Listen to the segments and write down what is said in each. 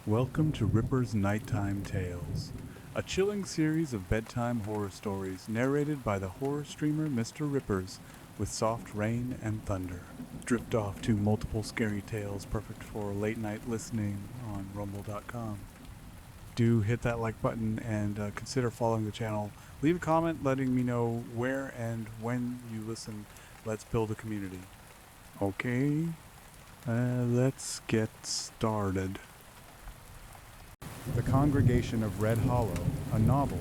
Welcome to Ripper's Nighttime Tales, a chilling series of bedtime horror stories narrated by the horror streamer Mr. Rippers with soft rain and thunder. Drift off to multiple scary tales perfect for late night listening on rumble.com. Do hit that like button and consider following the channel. Leave a comment letting me know where and when you listen. Let's build a community. Okay, let's get started. The Congregation of Red Hollow, a novel,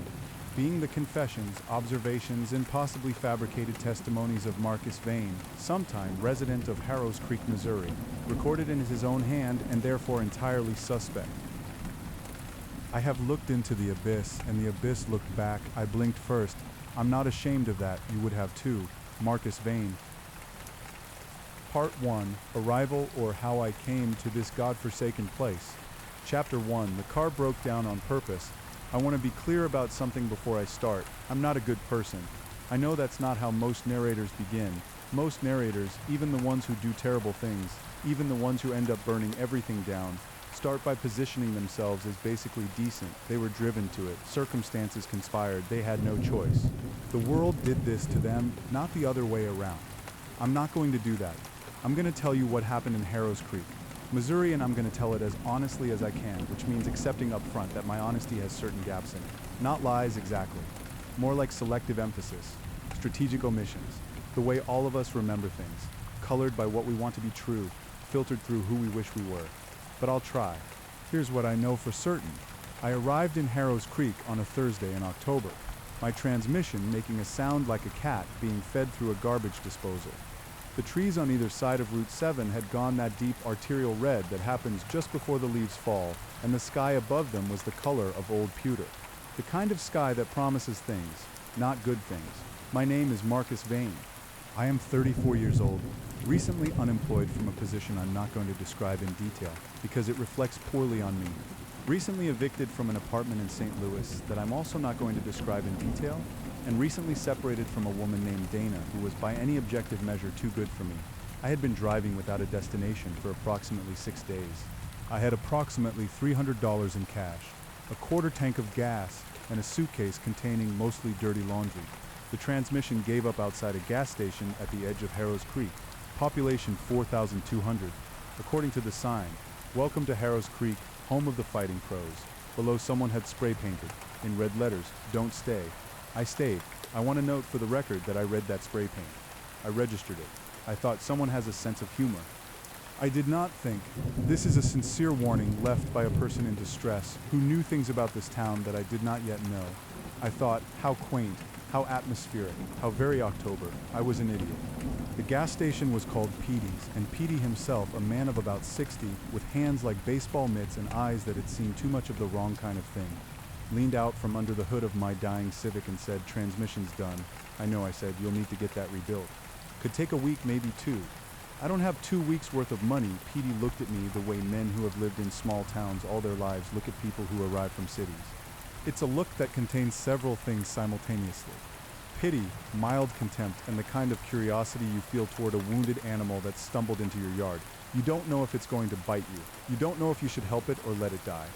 being the confessions, observations, and possibly fabricated testimonies of Marcus Vane, sometime resident of Harrow's Creek, Missouri, recorded in his own hand and therefore entirely suspect. I have looked into the abyss, and the abyss looked back. I blinked first. I'm not ashamed of that. You would have too. Marcus Vane. Part 1, Arrival, or How I Came to This God-Forsaken Place. Chapter 1, The car broke down on purpose. I want to be clear about something before I start. I'm not a good person. I know that's not how most narrators begin. Most narrators, even the ones who do terrible things, even the ones who end up burning everything down, start by positioning themselves as basically decent. They were driven to it. Circumstances conspired. They had no choice. The world did this to them, not the other way around. I'm not going to do that. I'm going to tell you what happened in Harrow's Creek, Missouri, and I'm going to tell it as honestly as I can, which means accepting up front that my honesty has certain gaps in it. Not lies exactly. More like selective emphasis, strategic omissions, the way all of us remember things, colored by what we want to be true, filtered through who we wish we were. But I'll try. Here's what I know for certain. I arrived in Harrow's Creek on a Thursday in October, my transmission making a sound like a cat being fed through a garbage disposal. The trees on either side of Route 7 had gone that deep arterial red that happens just before the leaves fall, and the sky above them was the color of old pewter. The kind of sky that promises things, not good things. My name is Marcus Vane. I am 34 years old, recently unemployed from a position I'm not going to describe in detail because it reflects poorly on me. Recently evicted from an apartment in St. Louis that I'm also not going to describe in detail, and recently separated from a woman named Dana who was by any objective measure too good for me. I had been driving without a destination for approximately 6 days. I had approximately $300 in cash, a quarter tank of gas, and a suitcase containing mostly dirty laundry. The transmission gave up outside a gas station at the edge of Harrow's Creek. Population 4,200. According to the sign, "Welcome to Harrow's Creek, home of the Fighting Crows." Below someone had spray painted, in red letters, "Don't stay." I stayed. I want to note for the record that I read that spray paint. I registered it. I thought someone has a sense of humor. I did not think, this is a sincere warning left by a person in distress who knew things about this town that I did not yet know. I thought, how quaint, how atmospheric, how very October. I was an idiot. The gas station was called Petey's, and Petey himself, a man of about 60, with hands like baseball mitts and eyes that had seen too much of the wrong kind of thing, leaned out from under the hood of my dying Civic and said, "Transmission's done." I know, I said, "You'll need to get that rebuilt. Could take a week, maybe 2. I don't have 2 weeks worth of money." Petey looked at me the way men who have lived in small towns all their lives look at people who arrive from cities. It's a look that contains several things simultaneously. Pity, mild contempt, and the kind of curiosity you feel toward a wounded animal that's stumbled into your yard. You don't know if it's going to bite you. You don't know if you should help it or let it die.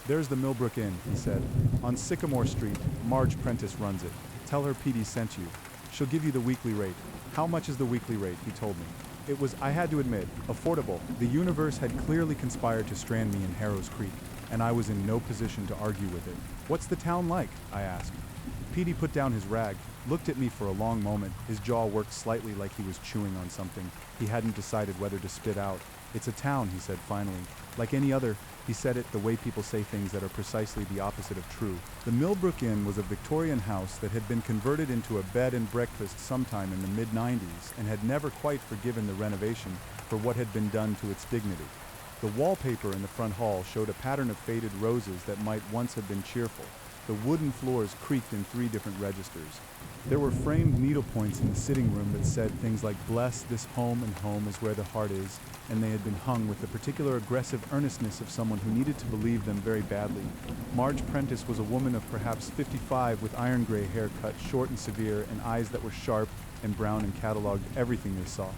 "There's the Millbrook Inn," he said, "on Sycamore Street. Marge Prentice runs it. Tell her Petey sent you. She'll give you the weekly rate." "How much is the weekly rate?" he told me. It was, I had to admit, affordable. The universe had clearly conspired to strand me in Harrow's Creek, and I was in no position to argue with it. "What's the town like?" I asked. Petey put down his rag, looked at me for a long moment. His jaw worked slightly like he was chewing on something he hadn't decided whether to spit out. "It's a town," he said finally. "Like any other." He said it the way people say things that are precisely the opposite of true. The Millbrook Inn was a Victorian house that had been converted into a bed and breakfast sometime in the mid-90s and had never quite forgiven the renovation for what had been done to its dignity. The wallpaper in the front hall showed a pattern of faded roses that might once have been cheerful. The wooden floors creaked in 3 different registers. There were framed needlepoints in the sitting room that said things like, "Bless this home, and home is where the heart is," and they had been hung with the particular aggressive earnestness of someone who needed to believe them very badly. Marge Prentice was a woman of perhaps 55 with iron gray hair cut short and severe and eyes that were sharp and brown and catalogued everything they saw.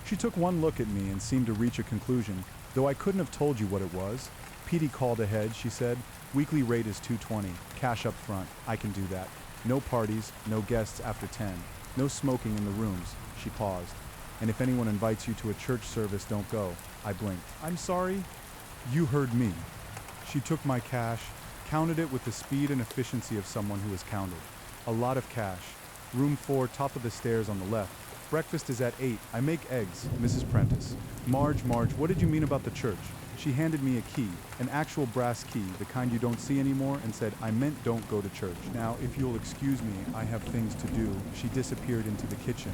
She took one look at me and seemed to reach a conclusion, though I couldn't have told you what it was. Petey called ahead, she said. Weekly rate is $220, cash up front. I can do that. No parties, no guests after 10. No smoking in the rooms. She paused. And if anyone invites you to a church service, don't go. I blinked. I'm sorry? You heard me. She took my cash, counted it with the speed and efficiency of someone who has counted. A lot of cash. Room 4, top of the stairs on the left. Breakfast is at 8. I make eggs, Mrs. Prentice. Marge, what did you mean about the church? She handed me a key, an actual brass key, the kind you don't see anymore, and said, I meant don't go to church. Now, if you'll excuse me, I have things to do. She disappeared into the kitchen,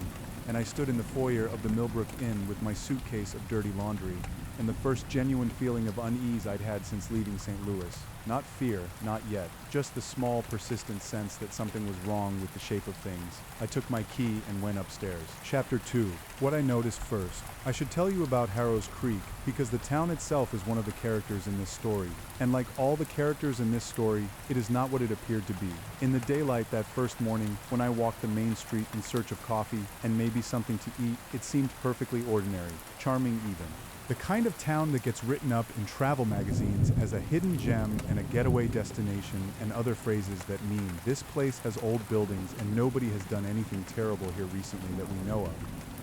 and I stood in the foyer of the Millbrook Inn with my suitcase of dirty laundry, and the first genuine feeling of unease I'd had since leaving St. Louis. Not fear, not yet, just the small, persistent sense that something was wrong with the shape of things. I took my key and went upstairs. Chapter 2. What I noticed first. I should tell you about Harrow's Creek, because the town itself is one of the characters in this story. And like all the characters in this story, it is not what it appeared to be. In the daylight that first morning, when I walked the main street in search of coffee and maybe something to eat, it seemed perfectly ordinary, charming even. The kind of town that gets written up in travel magazines as a hidden gem and a getaway destination, and other phrases that mean this place has old buildings and nobody has done anything terrible here recently that we know of.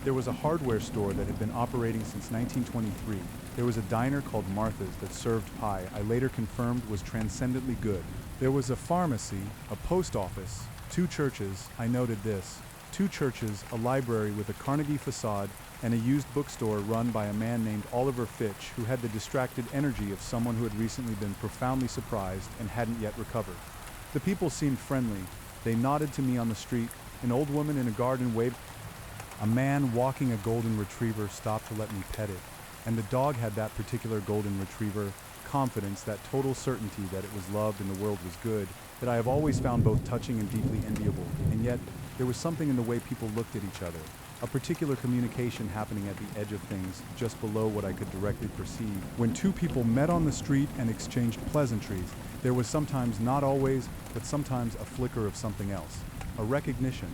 There was a hardware store that had been operating since 1923. There was a diner called Martha's that served pie I later confirmed was transcendently good. There was a pharmacy, a post office, 2 churches, I noted this, 2 churches, a library with a Carnegie facade, and a used bookstore run by a man named Oliver Fitch, who had the distracted energy of someone who had recently been profoundly surprised and hadn't yet recovered. The people seemed friendly. They nodded to me on the street. An old woman in a garden waved. A man walking a golden retriever stopped to let me pet it. And the dog had that particular golden retriever confidence, that total certainty that it was loved and the world was good, that I have always found both touching and deeply enviable. And yet, there was something in the way people looked at each other. A particular communication happening at the edge of things, just below what I could directly perceive. When 2 people met on the street and exchanged pleasantries, there was sometimes, not always, but sometimes a flicker of something else. A recognition.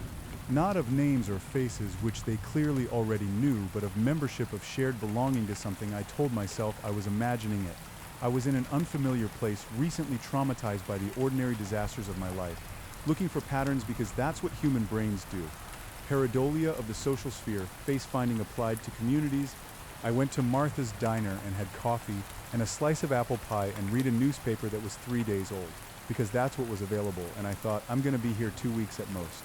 Not of names or faces which they clearly already knew, but of membership, of shared belonging to something. I told myself I was imagining it. I was in an unfamiliar place, recently traumatized by the ordinary disasters of my life, looking for patterns because that's what human brains do. Pareidolia of the social sphere, face-finding applied to communities. I went to Martha's Diner and had coffee and a slice of apple pie and read a newspaper that was 3 days old, because that's what was available, and I thought, I'm going to be here 2 weeks at most.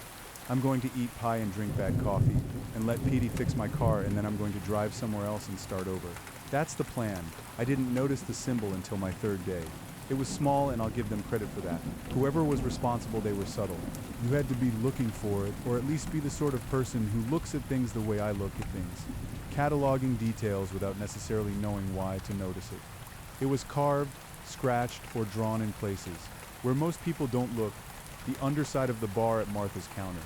I'm going to eat pie and drink bad coffee, and let Petey fix my car, and then I'm going to drive somewhere else and start over. That's the plan. I didn't notice the symbol until my 3rd day. It was small, and I'll give them credit for that. Whoever was responsible, they were subtle. You had to be looking for it, or at least be the sort of person who looks at things the way I look at things, cataloging details without necessarily knowing why to notice it. It was carved, scratched, or drawn in places, where most people don't look: the underside of the bar at Martha's counter,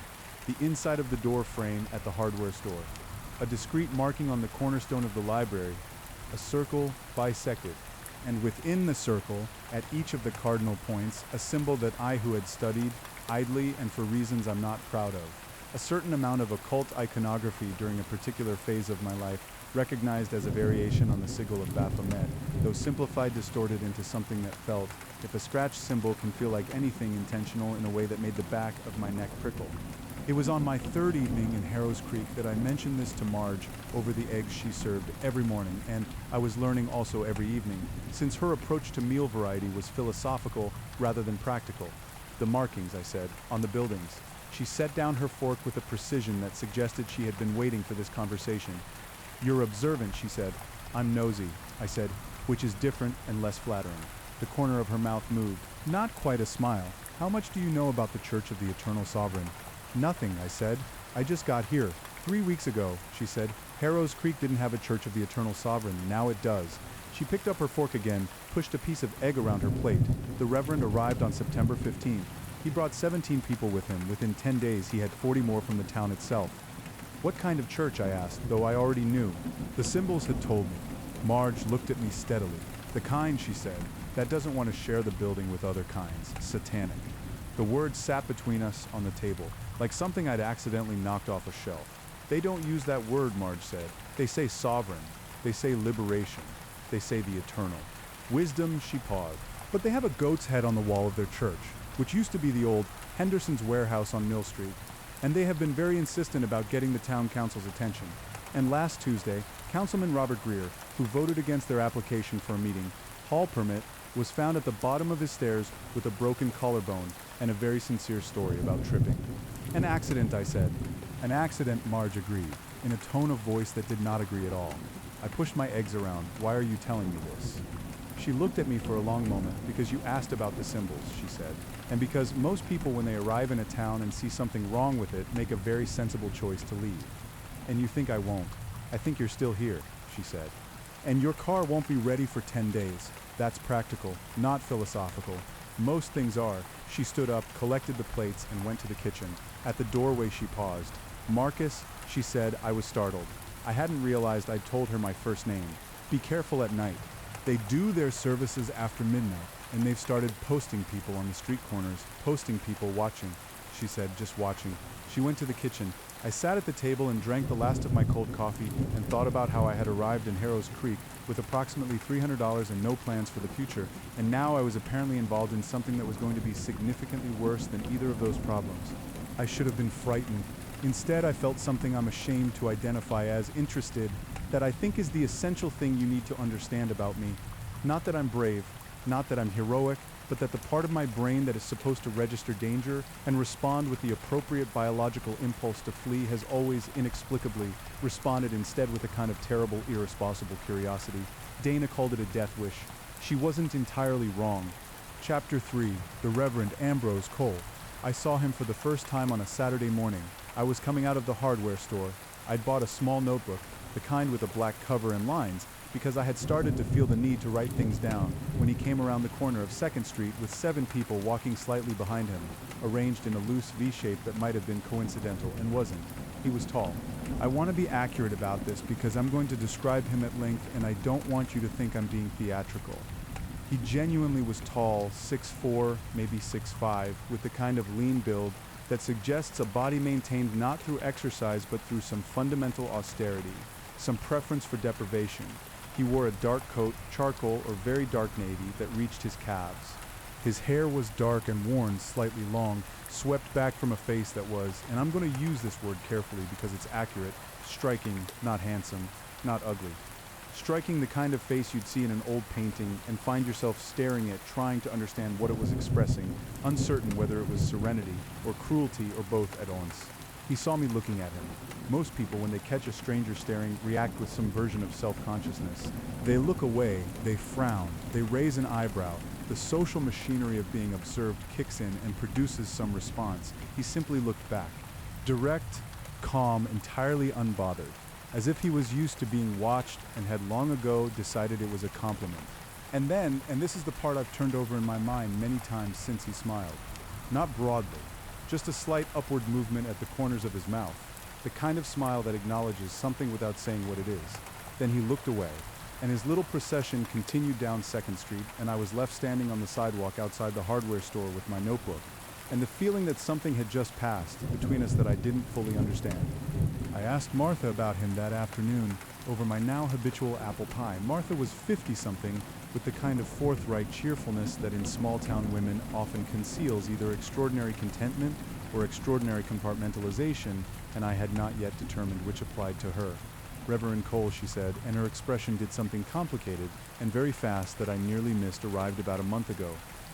the inside of the door frame at the hardware store, a discreet marking on the cornerstone of the library, a circle bisected, and within the circle, at each of the cardinal points, a symbol that I, who had studied, idly and for reasons I'm not proud of, a certain amount of occult iconography during a particular phase of my life, recognized as a variation on the sigil of Baphomet, though simplified, distorted into something that felt, if a scratch symbol can feel like anything, intentional in a way that made the back of my neck prickle. It was on my 3rd evening in Harrow's Creek that I mentioned this to Marge over the eggs she served every morning, and I was learning also every evening, since her approach to meal variety was philosophical rather than practical. The markings, I said, on the buildings. She set down her fork with a precision that suggested she had been waiting for this conversation. You're observant, she said. I'm nosy, I said, which is different and less flattering. The corner of her mouth moved. Not quite a smile. How much do you know about the Church of the Eternal Sovereign? Nothing, I said. I just got here. 3 weeks ago, she said. Harrow's Creek didn't have a Church of the Eternal Sovereign. Now it does. She picked up her fork again, pushed a piece of egg around her plate. The Reverend arrived on September 15th. He brought 17 people with him. Within 10 days, he had 40 more from the town itself. What kind of church, I asked, though I already knew. The symbols had told me. Marge looked at me steadily. The kind, she said, that doesn't want to share the building with other kinds. Satanic. The words sat between us on the table, like something I'd accidentally knocked off a shelf. They don't use that word, Marge said. They say sovereign. They say liberation. They say the eternal. Wisdom, she paused. But they have a goat's head on the wall of their church, which used to be the old Henderson's warehouse on Mill Street, and they have been very insistent about getting the town council's attention. And last Tuesday, Councilman Robert Greer, who voted against their application for a meeting, hall permit, was found at the bottom of his stairs with a broken collarbone and a very sincere story about tripping. An accident, I said. An accident, Marge agreed, in a tone of voice that did not agree at all. I pushed my eggs around. Why are you telling me this? She looked at me for a long moment. Because you asked about the symbols, she said. And because most people, when they arrive in a town and see something wrong with it, make a very sensible choice to leave. And you think I won't. I think you're still here, she said. And your car won't be ready for 10 days. That's practical, not philosophical. Most things are. She stood up, collected the plates, and went to the kitchen. At the doorway she paused. Marcus, she said. I was startled. I hadn't realized I'd told her my first name. Be careful at night. They do their services after midnight, and they've started posting people on the street corners, posting people watching. She said, just watching. She went to the kitchen. I sat at the table and drank the last of my cold coffee and thought about how I had arrived in Harrow's Creek with approximately $300 and no plans for the future, and now I was apparently involved in something that was going to be significantly worse than either of those problems. I should have been frightened. Instead, I felt something I'm ashamed to identify as interested, that I think is the essential thing you need to understand about me. Not that I'm brave, not that I'm heroic, but that the part of my brain that is supposed to register danger and respond with the appropriate biological impulse to flee has always, inexplicably, responded instead with a kind of terrible, irresponsible curiosity. Dana called it a death wish. She wasn't entirely wrong. Chapter 3, The Reverend Ambrose Cole. I saw him for the first time on a Saturday morning. I was coming out of the hardware store. I'd bought a small notebook, the kind with a black cover and lines, because I had started to feel the need to write things down when he came around the corner of 2nd Street with 7 people walking slightly behind him, arranged in a loose V-shape that might have been coincidental and wasn't. He was tall. I want to be accurate about this because I'm going to describe him at length and I don't want you to think I'm being theatrical. He genuinely was tall, 6'4", maybe 6'5", with the kind of lean build that suggests a body maintained not through exercise but through some fundamental austerity, some preference for deprivation. He wore a dark coat, charcoal or very dark navy, that reached his calves. His hair was dark and worn, slightly long, swept back from a face that was, and I'm going to use this word carefully because it's accurate, striking, not handsome, not ugly. Striking, the kind of face you'd see in an old painting and find yourself staring at, trying to understand what it was expressing, uncertain whether it was serenity or cruelty or both at once. He saw me looking at him. Most people, when they catch a stranger staring, react with some version of self-consciousness. They look away, they frown, they raise an eyebrow. The social machinery of being observed kicks in and produces some response. He simply looked back. Direct, calm, entirely unbothered, as if he was used to being watched and had long ago decided it was a compliment. And then, and this is the part I've turned over in my mind many times since he smiled, not broadly, just a slight upward movement at the corners of his mouth, the kind of smile that acknowledges something without saying what it is. Then he looked away, and his little procession continued down 2nd Street, and I was left standing on the sidewalk outside the hardware store with my notebook, and the feeling that something had just passed between us that I didn't fully understand. I asked Martha about him that afternoon over my now habitual apple pie. Martha was 50-something, with the kind of forthright cheerfulness that in small-town women often conceals either extraordinary contentment or extraordinary compartmentalization, and I had not yet determined which applied to her. Reverend Cole, she said, and her expression did something complicated and very fast that I nearly missed, arrived about a month ago.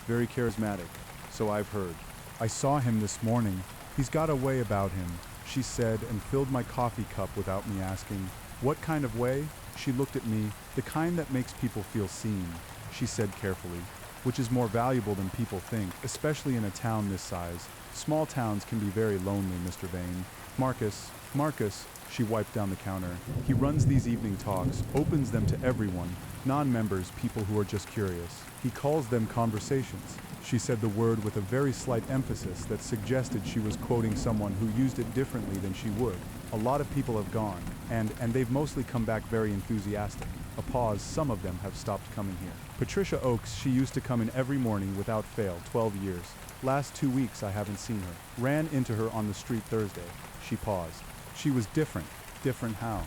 Very charismatic, so I've heard. I saw him this morning. He's got a way about him, she said, and filled my coffee cup without me asking. What kind of way? She looked at me. The kind that makes people feel seen, she said carefully, which is more valuable than people think, especially in a town this size. Small towns can be very lonely, Mr. Vane. Marcus, she wiped down the counter. He runs these evening talks, opens them to everyone, non-members, people who are just curious. He calls them conversations. She said the word with a very slight emphasis that suggested she was quoting someone who used it differently than she would. A lot of people have gone, and they've mostly come back very enthusiastic. A pause, some of them have stopped coming here. Patricia Oakes, she used to come in every morning without fail, 12 years. Last 2 weeks I haven't seen her. Ran into her on the street Thursday. She paused. She was different. Different how?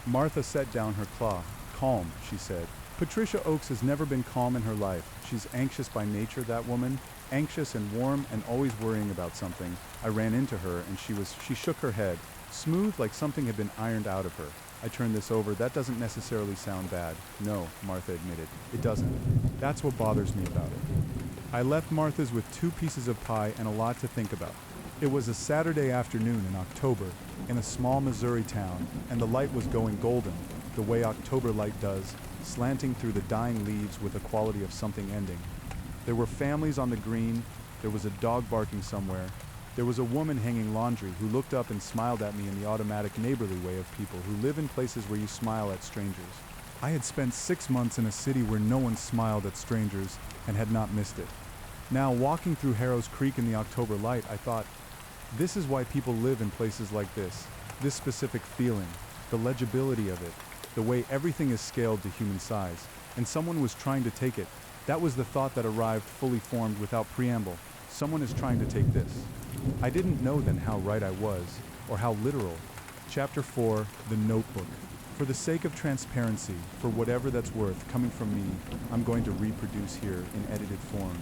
Martha set down her claw. Calm, she said. Patricia Oakes has never been calm in her life. She's anxious by nature, that woman. Anxious and warm and always worrying about something. I ran into her and she shook her head, smooth like something had been ironed out of her. I turned this over. That doesn't necessarily sound bad. No, Martha admitted. It doesn't. That's what bothers me about it. I left Martha's with 2 pieces of pie and a lot to think about. It was a Saturday afternoon in October in a small Missouri town, and the light was going golden, the way October light does, slanting through the dying leaves with the quality of something ending. There were families on the green. There was a dog barking somewhere. There was a woman hanging laundry who looked up and smiled at me in the automatic neighborly way of people who live in places where you smile at strangers. I had spent 6 months in a city where no one smiled at strangers and had not missed it. Now, walking through Harrow's Creek in the October light, I thought, this is why people live in places like this specific feeling, the legibility of it, the way everything is scaled to human size, and someone was trying to take it. That was the thought that arrived fully formed without preamble. Someone is trying to take this. I didn't know then how right I was, or how literal. Chapter 4, The Notebook. For the sake of transparency, for whatever that's worth coming from me, I'm going to reproduce here in edited form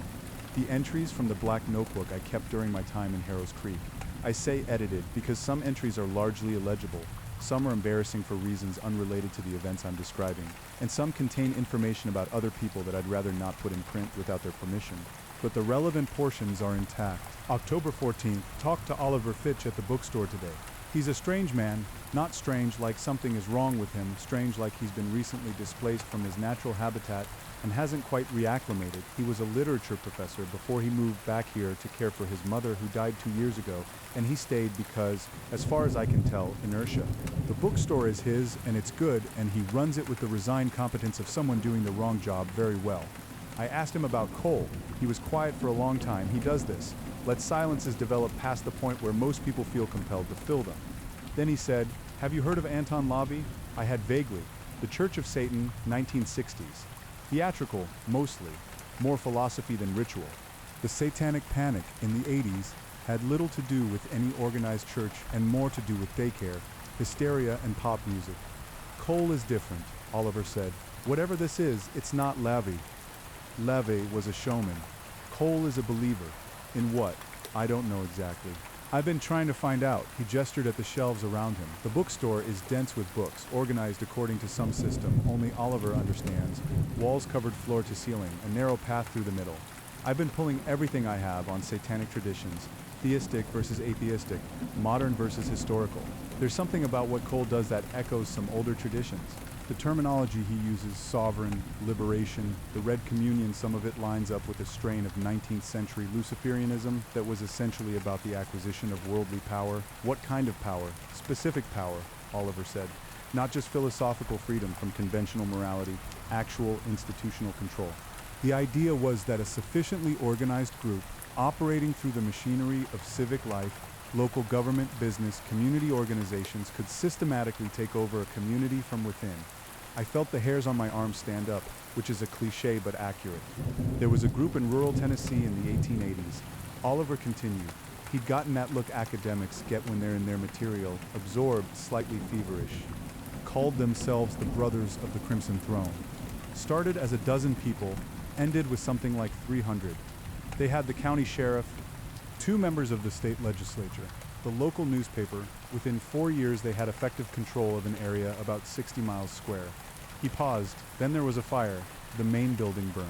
the entries from the black notebook I kept during my time in Harrow's Creek. I say edited because some entries are largely illegible, some are embarrassing for reasons unrelated to the events I'm describing, and some contain information about other people that I'd rather not put in print without their permission. But the relevant portions are intact. October 14th, talked to Oliver Fitch at the bookstore today. He's a strange man, not strange like something is wrong with him, strange like he's been recently displaced from his natural habitat and hasn't quite reacclimated. He was a literature professor before he moved back here to care for his mother who died 2 years ago, and he stayed because, as far as I can tell, inertia. The bookstore is his, and it's good, and he runs it with the resigned competence of someone doing the wrong job very well. I asked him about Cole. He was quiet for a long time. He does this. Let silences develop past the point where most people feel compelled to fill them. Then he said, "Have you heard of Anton LaVey?" I had vaguely. The Church of Satan, 1960s. Theatrical, mostly. More philosophy than ritual. The Satanic Panic in the 80s had little to do with any organized church and more to do with daycare, hysteria, and pop music. Cole is different, Oliver said. Whatever this is, it's not LaVey. LaVey was a showman. Cole is a believer. In what? I don't know exactly. I've been trying to find out. He gestured at the shelves around him. The bookstore is dense with books, organized according to some system only Oliver understands. Walls covered floor to ceiling, a narrow path through the middle. I've been pulling everything I have on satanic traditions, theistic versus atheistic, modern versus historical. There's something about what Cole does that echoes some older traditions. The terminology he uses, sovereign, liberation, the Red Communion, some of it lines up with a strain of 19th century Luciferianism that was essentially about the acquisition of worldly power. What kind of power? Specific power, Oliver said. Not just philosophical freedom from conventional morality, actual institutional control. The idea was that a sufficiently organized group, operating through the machinery of civic life, local government, business, community organizations could systematically take over a community from within. I felt the hairs on my arms stand up, which is a cliche but accurate. There was a group in rural Tennessee in the 1880s. Oliver continued. He'd gotten that look academics get when they're in their material, absorbed, slightly feverish. Called themselves the Brothers of the Crimson Throne. Started as a dozen people, ended with something like 300. They had the county sheriff, 2 members of the state legislature, the local newspaper. Within 4 years they had effective control of an area about 60 miles square. He paused, then there was a fire. The main building burned.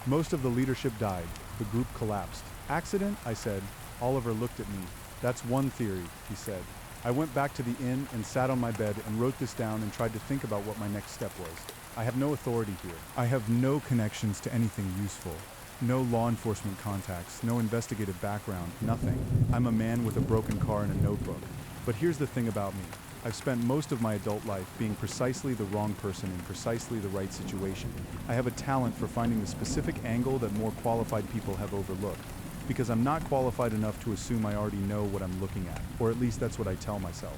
Most of the leadership died. The group collapsed. Accident? I said. Oliver looked at me. That's one theory, he said. I went back to the inn and sat on my bed and wrote this down and tried to think about what my next step was. I have no authority here. I have no connections to anything useful. No law enforcement contacts, no investigative background, nothing. I'm a man with a broken car and a notebook. But here's the thing about me. I've spent most of my adult life being precisely the wrong person in precisely the right situation. I have a talent for finding the specific angle that more qualified people have overlooked. Because I'm not qualified enough to assume I already know what I'm looking at, or at least that's what I tell myself.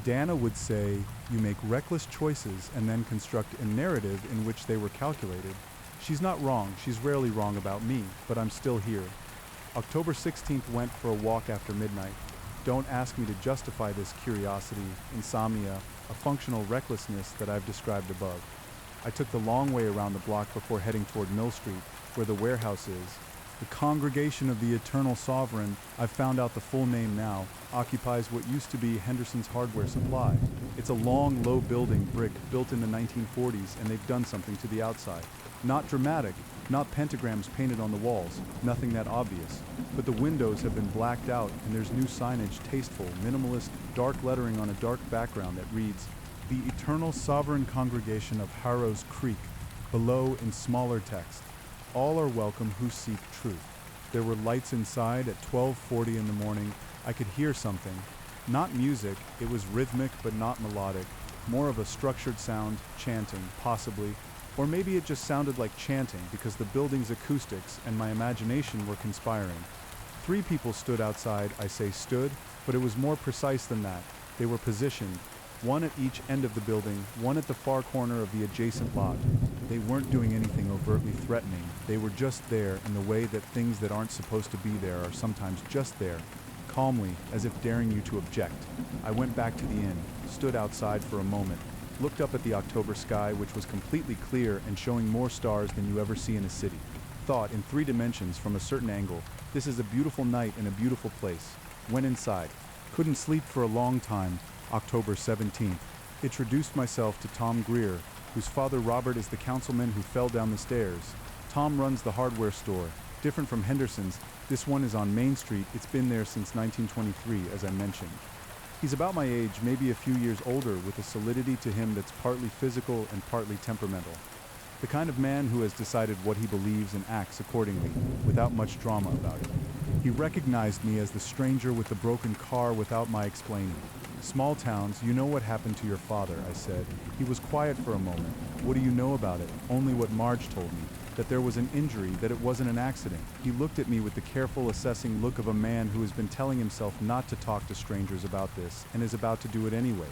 Dana would say, you make reckless choices and then construct a narrative in which they were calculated. She's not wrong, she's rarely wrong about me, but I'm still here. October 16th went for a walk after midnight. Don't ask me to justify this curiosity, insomnia, a functional recklessness that I've described above. I took the long way around the block before heading toward Mill Street, where the warehouse is. The Congregation of the Eternal Sovereign, I've found out the full name now, occupies what used to be Henderson's Hardware Supply. It's a long, low building, brick, built in the 1940s, and they've done something to the outside. Not dramatic, not pentagrams painted on the walls, nothing that obvious. But the windows have been blacked out, and there's new signage, tasteful, minimalist, dark lettering on a dark background that reads, "The Eternal Sovereign Congregation of Harrow's Creek," below in smaller text. All are welcome who seek truth. There were lights inside at 12:40 in the morning. I could hear something. Not music, it was rhythmic but not melodic. More of a structured sound, chanting, possibly. Or maybe it just sounded like chanting because the building's acoustics and my imagination were conspiring. 3 people stood outside, I say stood, but it was more precise than that. They were positioned. One at each end of the building, one at the far corner of the adjacent lot. They weren't doing anything overtly threatening. They were just there in the way that things that aren't supposed to be there are sometimes just there, calmly, as if daring you to object. I went back to the inn, stood outside for a moment, looked up at the October sky, which was completely clear and showing more stars than you ever see in a city. Thought in 3 dimensions from a certain angle, this is a beautiful night in a beautiful place. Went inside. Couldn't sleep for a long time. October 17th. Introduced myself to Tom Greer, whose father Robert is the councilman who fell down the stairs. Tom runs the hardware store. Different from Henderson's, this one is on Main Street. It's been there since 1923, as I mentioned. He's about my age, maybe a few years older, with a solidity to him that's partly physical and partly temperamental. The kind of man who has decided what he believes and acts accordingly, without much drama about it. He recognized me as the stranger with the broken car without my explaining. "Small towns, you know what happened to your father," I said. He was quiet for a moment. "What do you know about it?" "Only what Marge told me. That there was an injury, that it wasn't an accident." He looked at me with the careful, assessing look of a man who has been telling himself not to talk to strangers about this, and is about to do it anyway.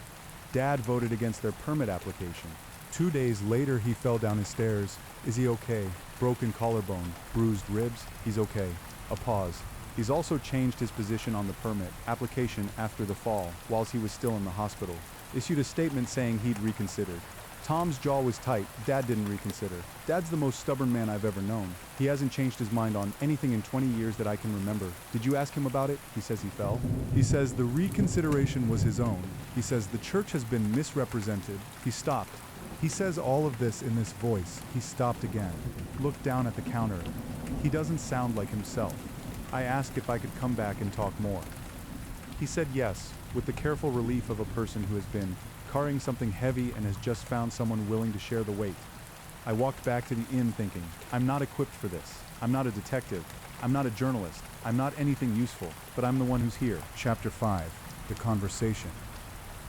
Dad voted against their permit application. 2 days later, he fell down his stairs. "Is he okay?" "Broken collarbone, bruised ribs." "He's okay." A pause. "He's also changed his position on the permit application after the fall, whilst he was still in the hospital. Issued a statement saying he'd reconsidered." Tom's jaw was tight. Dad didn't reconsider. Dad's the most stubborn man I've ever known. He hasn't changed his mind on anything in 20 years that I can remember. "Did you ask him about it?" "He says he fell." "He says the reconsideration was his own. He says the church has been misrepresented." He stopped. He says all of this in this voice. He stopped again. Looked down at the counter. He doesn't sound like himself. I asked if I could come back and talk more. He said yes, with the careful relief of a person who has been carrying something heavy and has just found someone willing to share the weight. I walked back to the inn thinking, I'm not equipped for this. I'm not a detective. I'm not a journalist. I'm not anything useful, but I'm the one who's here. Chapter 5, The Conversation.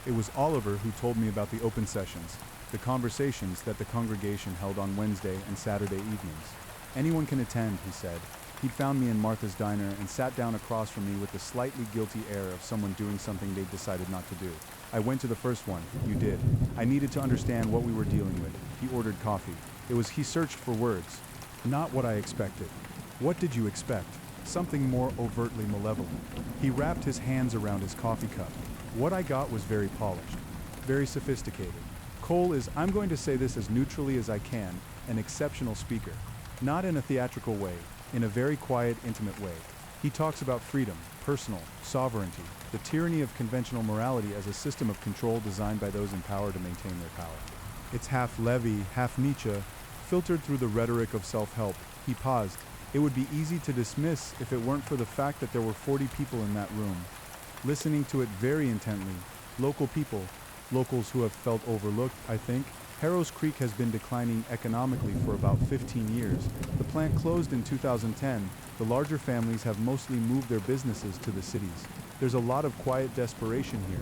It was Oliver who told me about the open sessions, the conversations that the congregation held on Wednesday and Saturday evenings. Anyone can attend, he said. He'd found me in Martha's Diner and sat down across from me with the slightly guilty air of someone doing something they'd decided not to do. I went to the first one. You did. I needed to understand what we were dealing with. He ordered coffee. He searched for words. Not what I expected. What did you expect? Something more overtly malevolent. He wrapped his hands around his coffee cup. What I got was very polished, very sophisticated. Cole is, I'm going to say this as neutrally as I can, an exceptional speaker. Not in a theatrical way, in a very quiet, intimate way. He talks about freedom, personal, sovereignty, the tyranny of conventional morality as a system of control designed by those in power to maintain their power. It's half Levi, half Nietzsche, filtered through the rhetoric of self-help. He paused. It would be easy to dismiss if it weren't for the fact that there were 40 people in that room, listening to it very intently. Local people, locals who have felt overlooked, I think. Harrow's Creek has been declining economically for about 15 years. The plant closed in 2010. The larger families have mostly moved their businesses to the cities. There's a lot of quiet desperation here.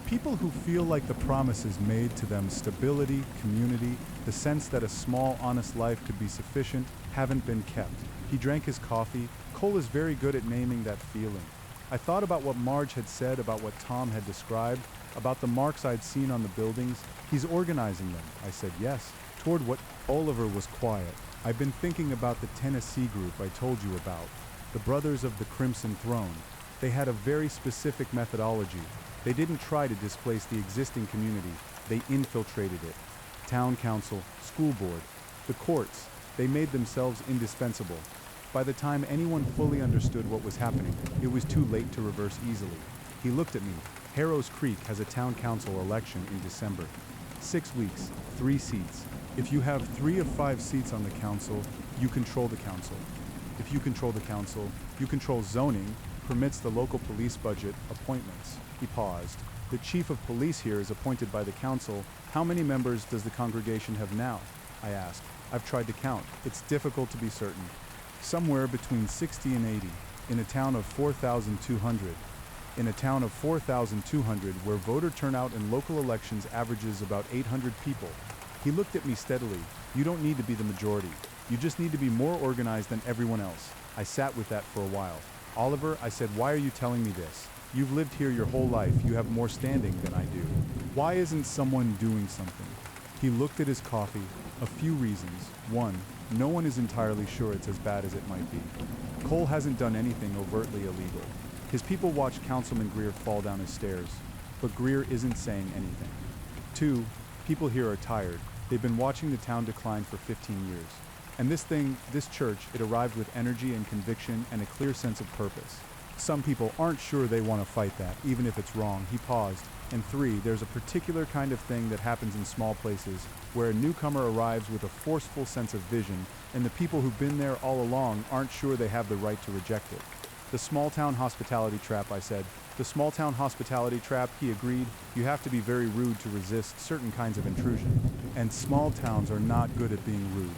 People who feel like the promises made to them, stability, community, the sense that a small, honest life could be sufficient, haven't been kept. He drank his coffee. Cole is very good at naming that feeling. I thought about what Marge had said about what Tom had described, about the marks I'd seen on the buildings. He's organizing them. I said yes. Toward what? Oliver was quiet. I've been thinking about the Tennessee group I told you about, the Brothers of the Crimson Throne. They had a very specific methodology. They didn't try to displace the existing community. They infiltrated it. town council, school board, the courts, they made themselves indispensable. By the time anyone fully understood what was happening, it was too late to reverse easily. He looked at me. Harrow's Creek has a town council election in December. 6 weeks, 3 seats. If you have 3 of 5 seats on the council, you control the council. If you control the council, you control zoning, permits the local police budget, appointments. He paused. The chief of police here is appointed by the council. How many members does the congregation have now? I asked. I've tried to count. It's difficult to be certain. Somewhere between 60 and 80, in a town of 4,200. In a town of 4,200 where voter turnout in local elections averages about 800 people. He looked at me steadily. You don't need to be the majority. You just need to be more organized than everyone else. I sat with that for a while. Oliver, I said, why are you telling me this? You've lived here your whole life. You have more standing than I do. Why isn't someone doing something? He looked at his coffee. A few reasons. 1, no one is entirely sure it's as bad as it might be. Cole hasn't done anything overtly illegal. His people watched Councilman Greer fall down his stairs, but Greer isn't saying anything. 2, people here are tired. They've been watching the town decline for 15 years. And this church, it arrived with energy and conviction and a clear sense of purpose. Some people aren't sure they want to fight that, even if it's wrong. He paused. And 3, there's a particular kind of thing that happens in small places, where a newcomer arrives with a forceful sense of vision, and the people who've been there all along aren't sure they have the right to reject it. The small-town hospitality trap, I said. The small-town hospitality trap, he agreed. You have to be very rude to resist certain kinds of intrusion. And small towns are not good at being rude.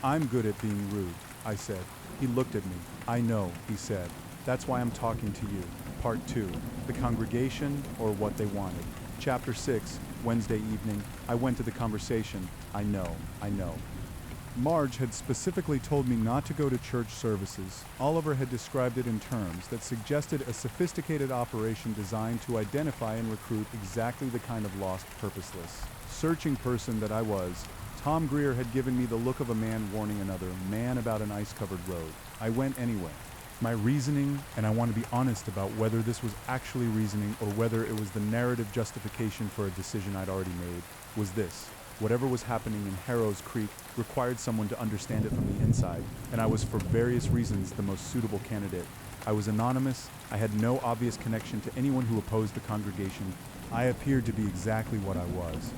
I'm good at being rude, I said. He looked at me. I know, he said. That's why I'm talking to you. Part 2. The congregation, or what they wanted. Chapter 6, Wednesday evening. I went to the conversation. I know. Marge had specifically told me not to go to church services. Oliver had described it in terms that suggested a sophisticated operation designed to identify and recruit exactly the kind of lost, purposeless, searching person that I was. Tom Greer had given me the look of a man warning another man about an ice-covered road. I went anyway. My reasoning, and I want to be honest about whether this was actually reasoning or whether it was the narrative justification for a decision I'd already made, was this. Whatever was happening in Harrow's Creek required someone to understand it from the inside, and I was for various reasons the most suitable candidate. I was anonymous, I had no obvious connection to anyone who opposed the congregation. I appeared to be exactly what I was.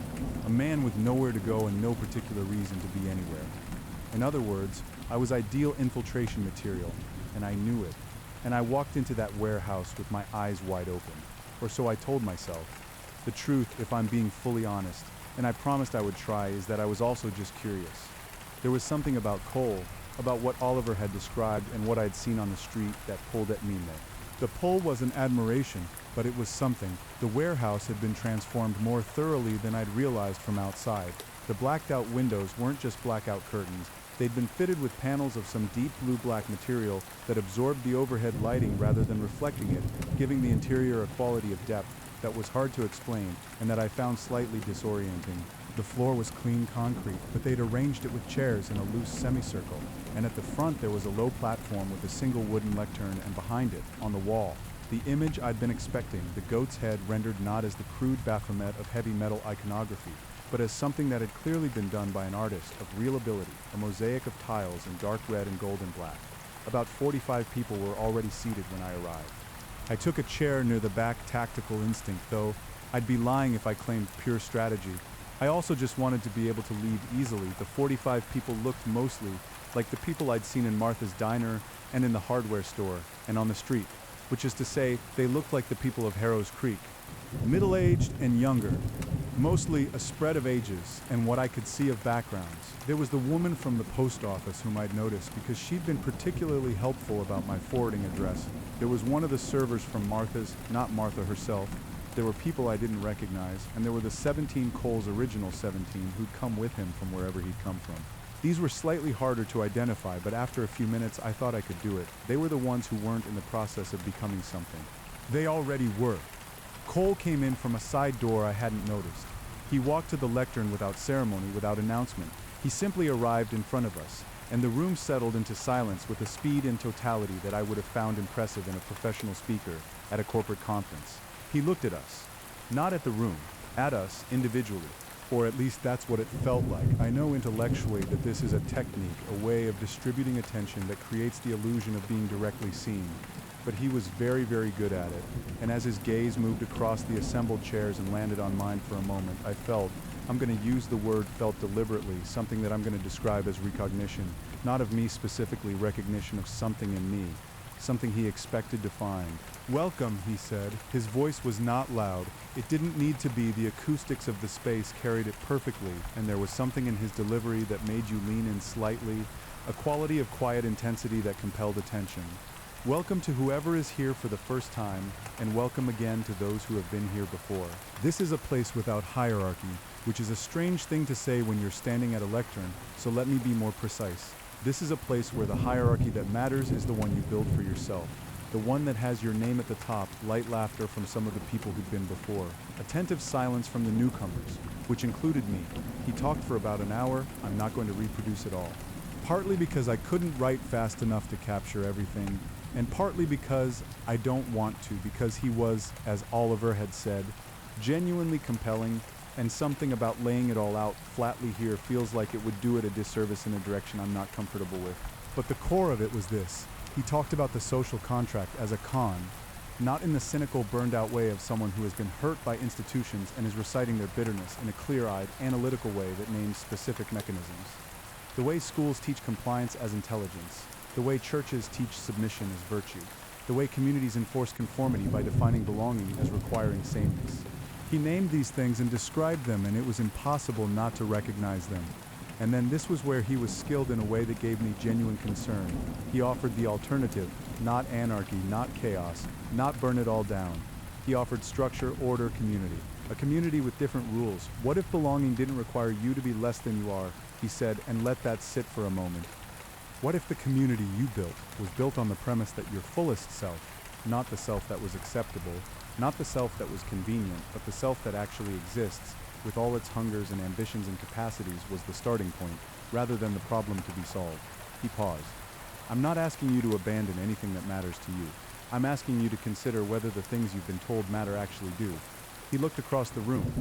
A man with nowhere to go and no particular reason to be anywhere. In other words, I was ideal infiltration material, and I knew it. And I walked into that warehouse with my eyes wide open. Or so I told myself. The truth, if I'm being fully honest, and I promised I would try, is that I was also just curious. There was something about Cole, about what Oliver had described and what I'd seen on the street that pulled at me there. The pull wasn't admiration, but it was something. The warehouse had been transformed more thoroughly than I'd realized from outside. The blacked-out windows weren't just blackout curtains. They'd been fitted with panels of some deep blue-black material that absorbed the overhead lighting rather than reflecting it, giving the interior a quality of depth that was hard to explain and that I found slightly disorienting. The floor was clean concrete, but they'd arranged it with chairs in a loose semicircle, and at the front there was a low platform with a single wooden lectern, and behind it, on the wall, the image I'd been expecting, the goat's head rendered not as the crude Baphomet of heavy metal iconography, but as something that had clearly been done by an artist of real ability, a mosaic of tiles in dark red and gold and black. About 45 people were already seated when I arrived. I took a chair near the back, tactical instinct, though I'd be lying if I claimed pure strategy. I also just wanted to be able to leave easily. The 45 people looked mostly like the people I'd seen in Martha's diner and in the hardware store and on the street, which is to say, they looked like the people of Harrow's Creek. Middle-aged and younger, mostly a spread of ages and what I could see of backgrounds. There was the woman from the post office whom I'd noticed because she'd been particularly helpful about my forwarding address. There was one of the servers from Martha's, not Martha herself. There were people I didn't recognize, and there were the 17 Cole's original 17 who'd come with him from wherever he'd come from. These were slightly harder to identify, but after a few minutes I thought I could do it. They were the ones who weren't in the process of becoming something. They already were. Cole came in from a side door I hadn't noticed. He walked to the lectern without ceremony, without announcement. He simply arrived in front of us, and the room settled into silence with a speed and totality that I would have found impressive in a professional speaker at a corporate conference. He looked at us, not at the room, at us individually. Or at least that's what it felt like. I know intellectually that this is a technique, a way of distributing attention that creates the illusion of being directly seen. But he was very, very good at it. And as his gaze moved across the assembled chairs and landed on mine for a moment, I felt, I'm going to use the word felt deliberately, something that I'm going to describe as recognition, not of me specifically, recognition of something in me, something he expected to find. Welcome, he said. His voice was not loud. It didn't need to be. The acoustics of the space carried it perfectly, and there was something in his delivery that made you lean in slightly, a quality of quiet intensity that compelled attention. Welcome to whoever is here for the first time, and welcome again to those who have been here before. This is a place without hierarchy, which is a strange thing to say when you're standing at a lectern, so let me be more precise. This is a place where the hierarchy that matters is the one you build for yourself. The one that has your name at the top, light laughter from some of the people who'd been before. Attentive silence from the newcomers, which included me. He talked for about an hour. I'm not going to reproduce it all. Partly because I couldn't write fast enough to capture everything, and partly because I don't want to, because he was, as Oliver had said, genuinely compelling, and something about laying it all out flatly here feels like it would do it a disservice in a direction I'm not comfortable with. But the core of it was this. He talked about the social contract as a con, not in the cynical, burned-out way of someone who has been hurt by institutions and is reciting their bitterness in a clear-eyed, analytical way that names specific mechanisms. The way schools teach compliance as intelligence, the way churches teach submission as virtue, the way communities enforce conformity by defining belonging as requiring sameness. He named these things and described them, and it was impossible not to recognize them. And then this was where he was skilled in a way that gave me genuine concern. He offered the alternative, not anarchy, not chaos, not burn it all down. He offered structure, order, community. A community with different rules. What if belonging didn't require you to be less than you are, he said, and let that sit for a moment. What if the community you built was built on the premise that your fullest self, not the self that was acceptable, not the self that was convenient, but the self that actually exists, with all its hungers and ambitions and capacities, was the starting point, rather than the problem to be solved. He paused. I'm not asking you to abandon anything that matters to you. I'm asking you to consider whether the things you've been told matter actually do. He looked across the room.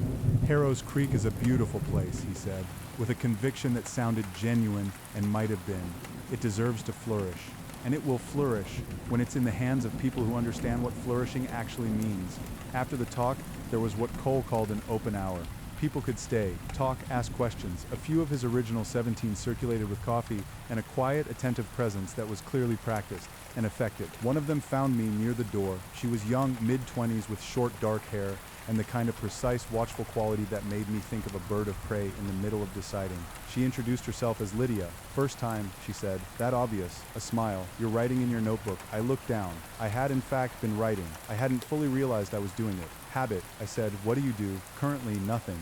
Harrow's Creek is a beautiful place, he said, with a conviction that sounded genuine and might have been. It deserves to flourish. And it will flourish when it's in the hands of people who understand what flourishing actually means. After the talk, there was what Cole called an open hour. People could stay, talk, ask questions. A few of his original 17 circulated with coffee and a quiet, attentive presence that was clearly practiced and effective. One of them found me near the door. She was young, mid-20s, with short, dark hair, and the kind of precise, watchful quality that made me think of a bird of prey in the middle of deciding. She introduced herself as Lydia. First time, she said. That obvious. A smile. You're writing in your notebook. I looked down. I had in fact been writing. I hadn't fully realized I was doing it. Habit. I said, what do you do? Currently, nothing.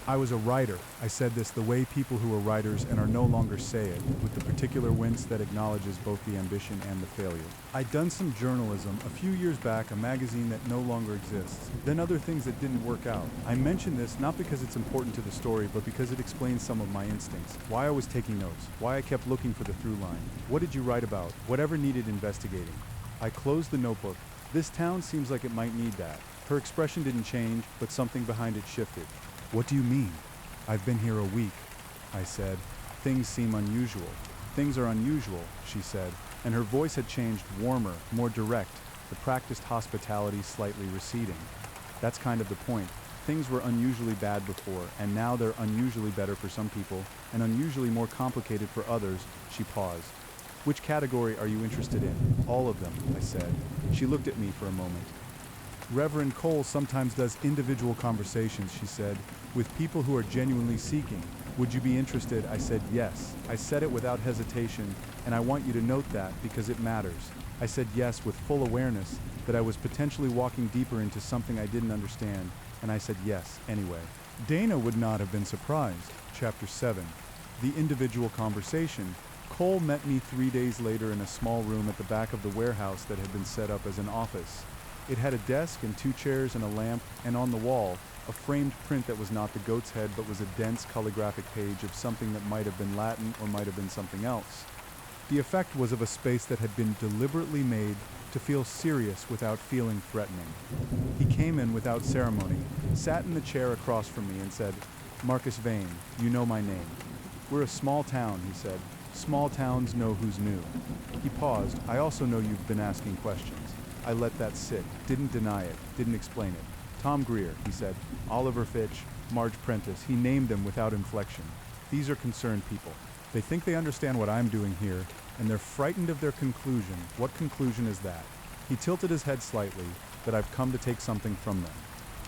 I was a writer. I said this the way people who are writers and are no longer say it, with the particular wince that acknowledges both the ambition and the failure. I'd done some journalism, a few years back, a magazine that no longer exists, then other things that didn't work out. I mention this not because it's important to the story, but because it explains some of my instincts, why I was taking notes, why I kept looking for the through line. What did you write about? Whatever needed investigating. I closed the notebook. This town seems like it might need that. Her expression didn't change, but something behind it shifted. What do you mean? I've been here a week, I said. Things seem unusual. Things are unusual, she said, and her voice had changed, warmer, more direct, the practiced hospitality slightly receding. That's kind of the point. Things were unusually bad before, and now they're unusually better for some people, and unusually more complicated for others. She paused. Which category are you interested in? All of them, I said. She looked at me for a moment. Reverend Cole sometimes does individual conversations, she said, with people who are genuinely seeking. Would you be interested? I said yes. I said it without hesitation, and I want you to note that because it matters. I said yes with full awareness that I was potentially walking deeper into something I didn't understand, and I said yes anyway. Dana would not have been surprised. Chapter 7. The individual conversation. Cole met me 3 days later in a small room at the back of the warehouse that had been set up as an office. It had a desk and 2 chairs and a lamp, and on the wall, a framed print that was not the goat's head but was a dense calligraphic page of something that might have been Latin or might have been something else. The effect was of a space that had been deliberately made to feel serious without feeling threatening. He came in without ceremony, sat in the chair across from me and said, Marcus Vane, you know my name. We're a small town, he said. Small towns know who's new. He paused. I also know you've been asking questions. I let that sit, didn't deny it, didn't explain it. Tom Greer, he said. Oliver Fitch, Marge Prentice, he named them without inflection. These are concerned people. They think they understand what I'm doing here, and they're frightened of their conclusion. What conclusion is that? He tilted his head slightly, that I've come to take something from them.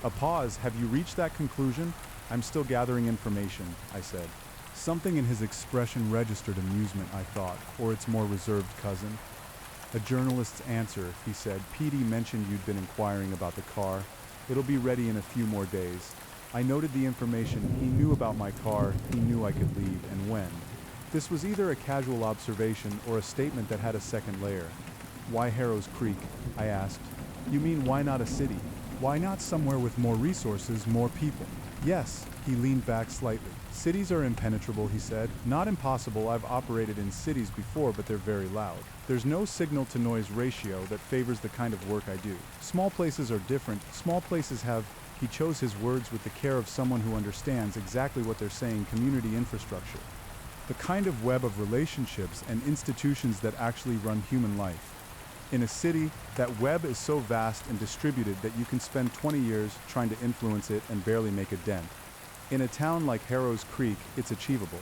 A pause. Have you reached that conclusion? I'm still gathering information, I said. Something in his expression registered amusement, I thought, or its more reserved cousin. A journalist's answer, he said. Petey mentioned you'd been inquiring about the car. It'll be ready in a few more days. I noted the information. He knew about my car. He knew I could leave, and when. This was either a casual observation or a statement that had a second layer. Why Harrow's Creek? I asked. You mean why not a city? Why not somewhere with more resources, more people? Yes, he leaned back slightly. Cities are impenetrable, he said. Not impossible. I've operated in cities before, but they're very loud. There's no signal-to-noise ratio that favors the kind of work I do. Small places are different. Small places have, he chose his words with the care of someone who understands exactly what they're saying, community infrastructure. The kind of web of relationships and institutions that actually run human life. In a city, that web is so vast and distributed that you can spend 20 years trying to influence it and barely make a dent. In a town like Harrow's Creek, it's achievable.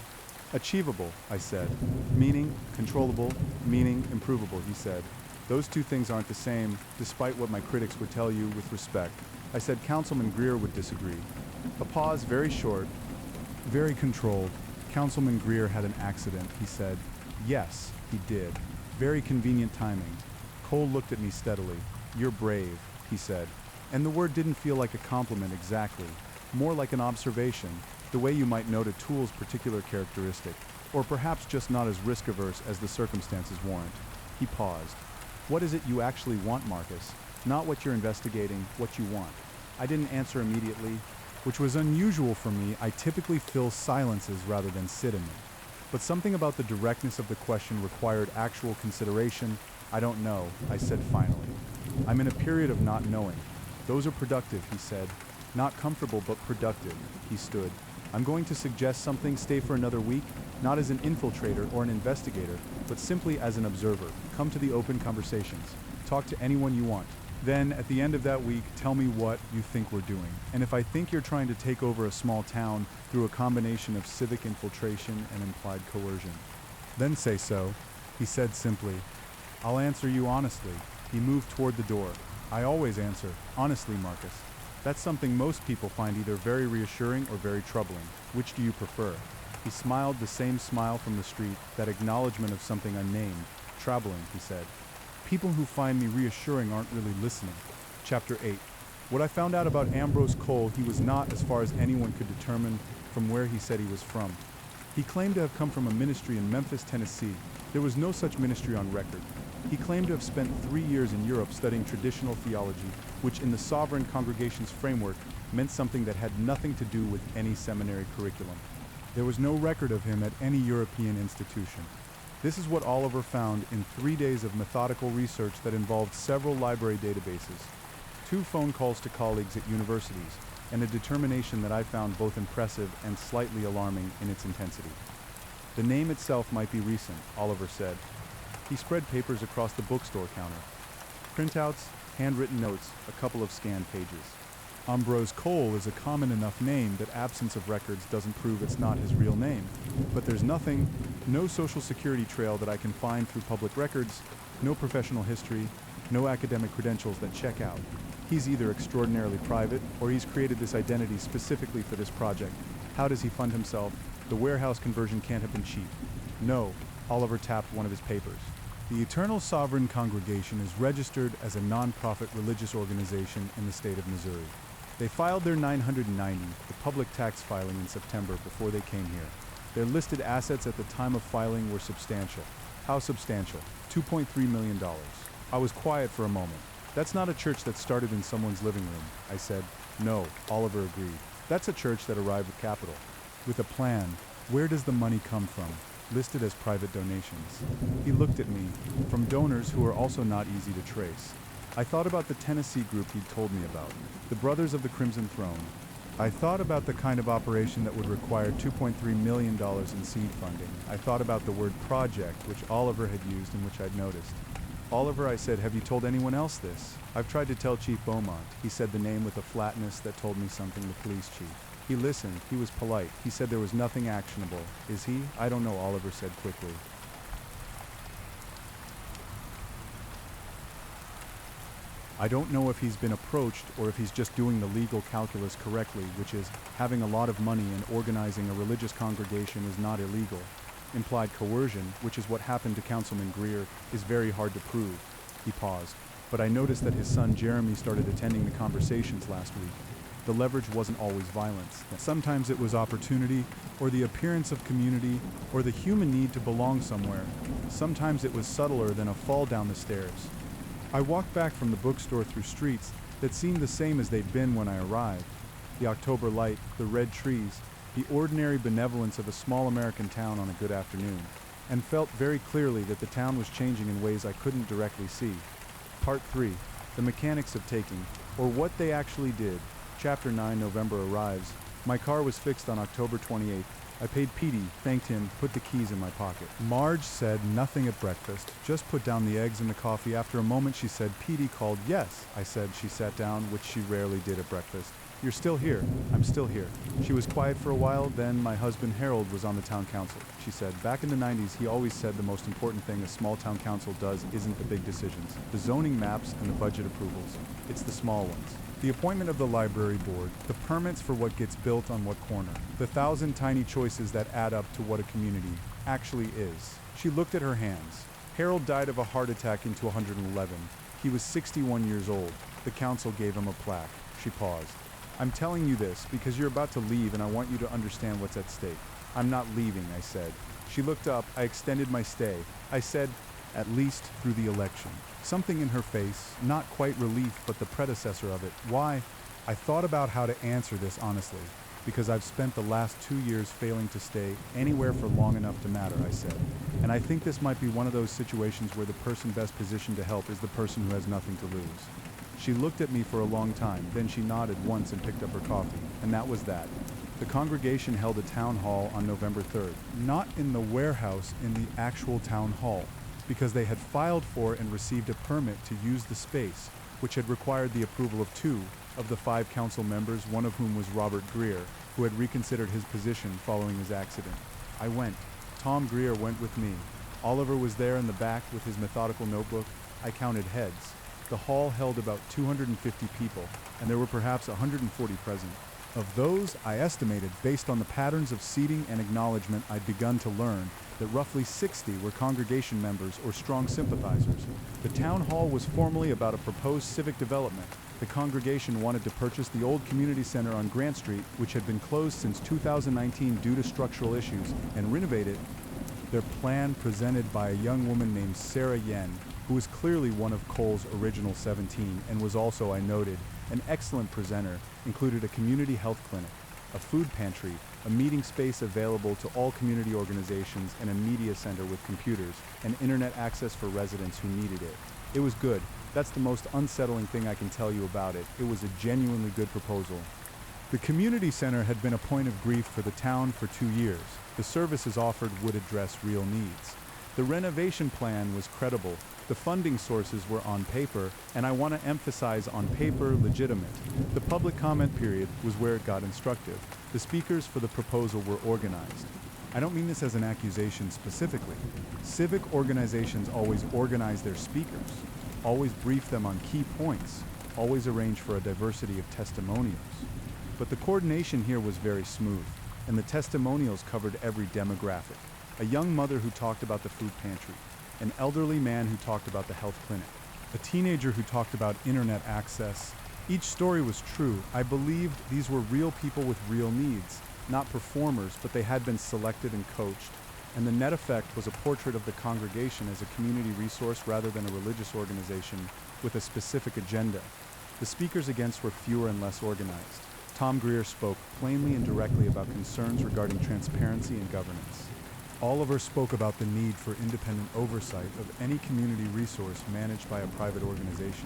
Achievable, I said. Meaning, controllable, meaning, improvable, he said. Those two things aren't the same, despite what my critics would tell you with respect. I said Councilman Greer would disagree. A pause, very short, very controlled. Councilman Greer had an accident, he said. Yes, he did. Very convenient timing. Cole looked at me steadily. You're brave, he said. And the word didn't feel like a compliment exactly, more like an observation, the way you might note a tool's particular characteristic, or perhaps just not as risk-averse as the circumstances warrant. He paused. What is it you actually want, Marcus? Not what you're investigating, what you want. I didn't answer immediately, which was unusual for me. I typically fill silences rather than sit in them. But something about the directness of the question required actual consideration. I don't know, I said finally. I'm in a period of not knowing. Those are productive, he said. Not comfortable, but productive. He stood. I'm going to suggest something. Stay for another week, not as an infiltrator or an investigator, but simply as an observer. Come to the open conversations. Talk to anyone you want. Then, at the end of that week, tell me what you think we're doing. And if I think you're trying to take over a small town through a combination of civic infiltration and implied coercion, then say so, he said simply. I'll answer you honestly. He moved toward the door. I always answer, honestly, Marcus. That's something most people find either very reassuring or very troubling. Which do you prefer? He smiled, the same smile from the street, that acknowledgement of something unnamed. Troubling, he said. People who find me reassuring aren't really listening. Chapter 8. What I found out about Ambrose Cole, he was not, as far as anyone could determine, from where he said he was from. He claimed to have come from a ministry in Memphis, Tennessee. There was no such ministry on record. He claimed to have spent 3 years in Europe studying traditional theology, which in the sovereign congregation's framework meant something that had nothing to do with any seminary curriculum. There was no record of him at any European institution. This is what Oliver found in 3 days of methodical research that involved several library databases, 2 phone calls to colleagues at universities, and a determination that I found both impressive and slightly alarming in its intensity. The name itself might be recent, Oliver said. He spread papers across the bookstore counter. Printouts, handwritten notes, a couple of scanned pages. Ambrose Cole is a common enough name that absence of records doesn't prove it's not his real name. But there's nothing, no social security trail that I can find through public records, no professional history, no academic credentials that check out. He's either extraordinarily private, or he's created this identity specifically for this project. How does he fund himself? The warehouse conversion can't have been cheap. No, Oliver tapped one of his papers. The Eternal Sovereign Congregation is registered as a non-profit religious organization in the state of Missouri. They filed their 990, the public tax filing, in September before they came here. Their listed assets at the time of filing were substantial. How substantial? $2.3 million. I was quiet for a moment. That's not a church that started in someone's living room, I said. No, Oliver agreed. That's a church that arrived with capital. With a plan. Where does the money come from? Listed as private donations. He looked at me, from donors who are also not easy to trace. I thought about the Tennessee group he'd told me about, the Brothers of the Crimson Throne. I thought about the kind of operation that would require $2.3 million in seed funding. I thought about the word project, which Oliver had used and which I'd noticed. Oliver, I said, have you told anyone else this? I've tried to tell Chief Beaumont. He said the name with a flatness that told me something, the police chief. He listened. He was polite. He said there was nothing actionable. Is he? I don't know, Oliver said quickly. I don't know if he's been approached or if he's just doing the legal calculus correctly, which is having a lot of money and organizing a religious congregation is not illegal. Implied coercion, which is what happened to Councilman Greer, is very hard to prove. He paused. But I noticed that his son Jeremy started attending the conversations last week. The leverage wasn't always violence. Sometimes it was opportunity, or the appearance of community, or the human need to belong somewhere. Sometimes it was subtler than a fall down the stairs. I walked back from the bookstore through streets that seemed the same as they'd been when I arrived. The October light, the red trees, the ordinary benevolence of a small American town on a good afternoon, and felt very clearly that the town was changing in ways I couldn't directly see. Part 3, the mechanics of taking, or what they actually did. Chapter 9, November arrives. My car was fixed on October 28th. I paid Petey, thanked him, put the keys in my pocket. Marge said nothing at breakfast, just put down the eggs and the coffee. After a moment she said, Petey called, yes. I said she sat down, which she rarely did at breakfast. You're still here. I'm still here. She was quiet for a while, then my husband Harold was on the town council. She said, back in the 90s, he always said the most important thing a small town council does isn't the big decisions, the zoning maps and the budget approvals. It's the small ones. The appointment of the library board, the permits for what gets built on what corner, the 1,000 tiny choices that add up to what a community actually is. She looked at her hands. Harold died of a heart attack into 111. He was 61 years old. The council gave him a plaque. She paused. I'm telling you this because you're about to leave and I want you to understand what's at stake. I'm not leaving, I said. She looked up. I extended my stay. I said, at least through the election. Something in her face, not quite relief, but the predecessor of it. Why? I thought about how to answer this honestly, because I've spent the last 2 years failing to stay anywhere for long enough to matter, I said. And I think this might be one of those situations where the person best positioned to help is the person who has nothing to lose. She looked at me for a long time, then she nodded once and picked up her coffee, and that was that. The congregation held a town hall on November 3rd, not in the warehouse, in the actual town hall, because they had filed for and received a permit to use the space, which had required the approval of 2 of the 5 council members, one of whom was Robert Greer, who had reconsidered his position following his accident. I went. Tom Greer went with me. Oliver was there in the back with his methodical notebook. I counted heads. The hall held about 250 people, and there were perhaps 140 present. Of those, I estimated, based on the patterns of seating and acknowledgement I'd begun to learn, that roughly 60 were congregation members or strong sympathizers. The town hall was formally about a proposed civic development. The congregation wanted to purchase the old community center on Grant Street, which had been closed since 2019 due to structural issues, and renovate it. Their plan, presented by a young woman named Sarah Yen, who was clearly one of Cole's original 17 and was also, I noted, an excellent presenter, included a community health clinic, a food pantry, a meeting space available to all community organizations, and a media center with computers and internet access for residents who needed it. It was good. That's the most unsettling thing I can tell you about it. It was a genuinely good proposal. The community center had been a point of grief for the town for 2 years. The services offered would address real needs. The renovation plan was credible. The funding sources were on paper, and I want to emphasize on paper, legitimate. The public comment period was where it got instructive. The speakers for the proposal were organized. I don't mean this as an accusation specifically. Civic organizations always organize their speakers, always brief them on key points, always arrange for a diversity of testimonials. But the coordination here was very smooth, and the testimonials covered every demographic. A young mother who talked about the food pantry, an elderly man who talked about the health clinic, a teenager who talked about internet access. Each story was true. I believed these were real people with real needs, not performers, but they had been selected and coached. And the net effect was a portrait of the congregation as a community resource rather than a religious organization with a specific agenda. The speakers against were fewer and less organized. Tom Greer spoke plainly and directly about concerns regarding transparency and governance. Oliver spoke about the need for independent oversight of any community resource managed by a private organization.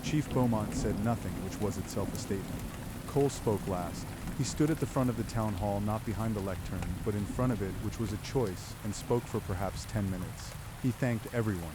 Chief Beaumont said nothing, which was itself a statement. Cole spoke last. He stood at the front of the town hall, not behind the lectern, but in front of it, which was a choice, and spoke for perhaps 10 minutes. He thanked everyone.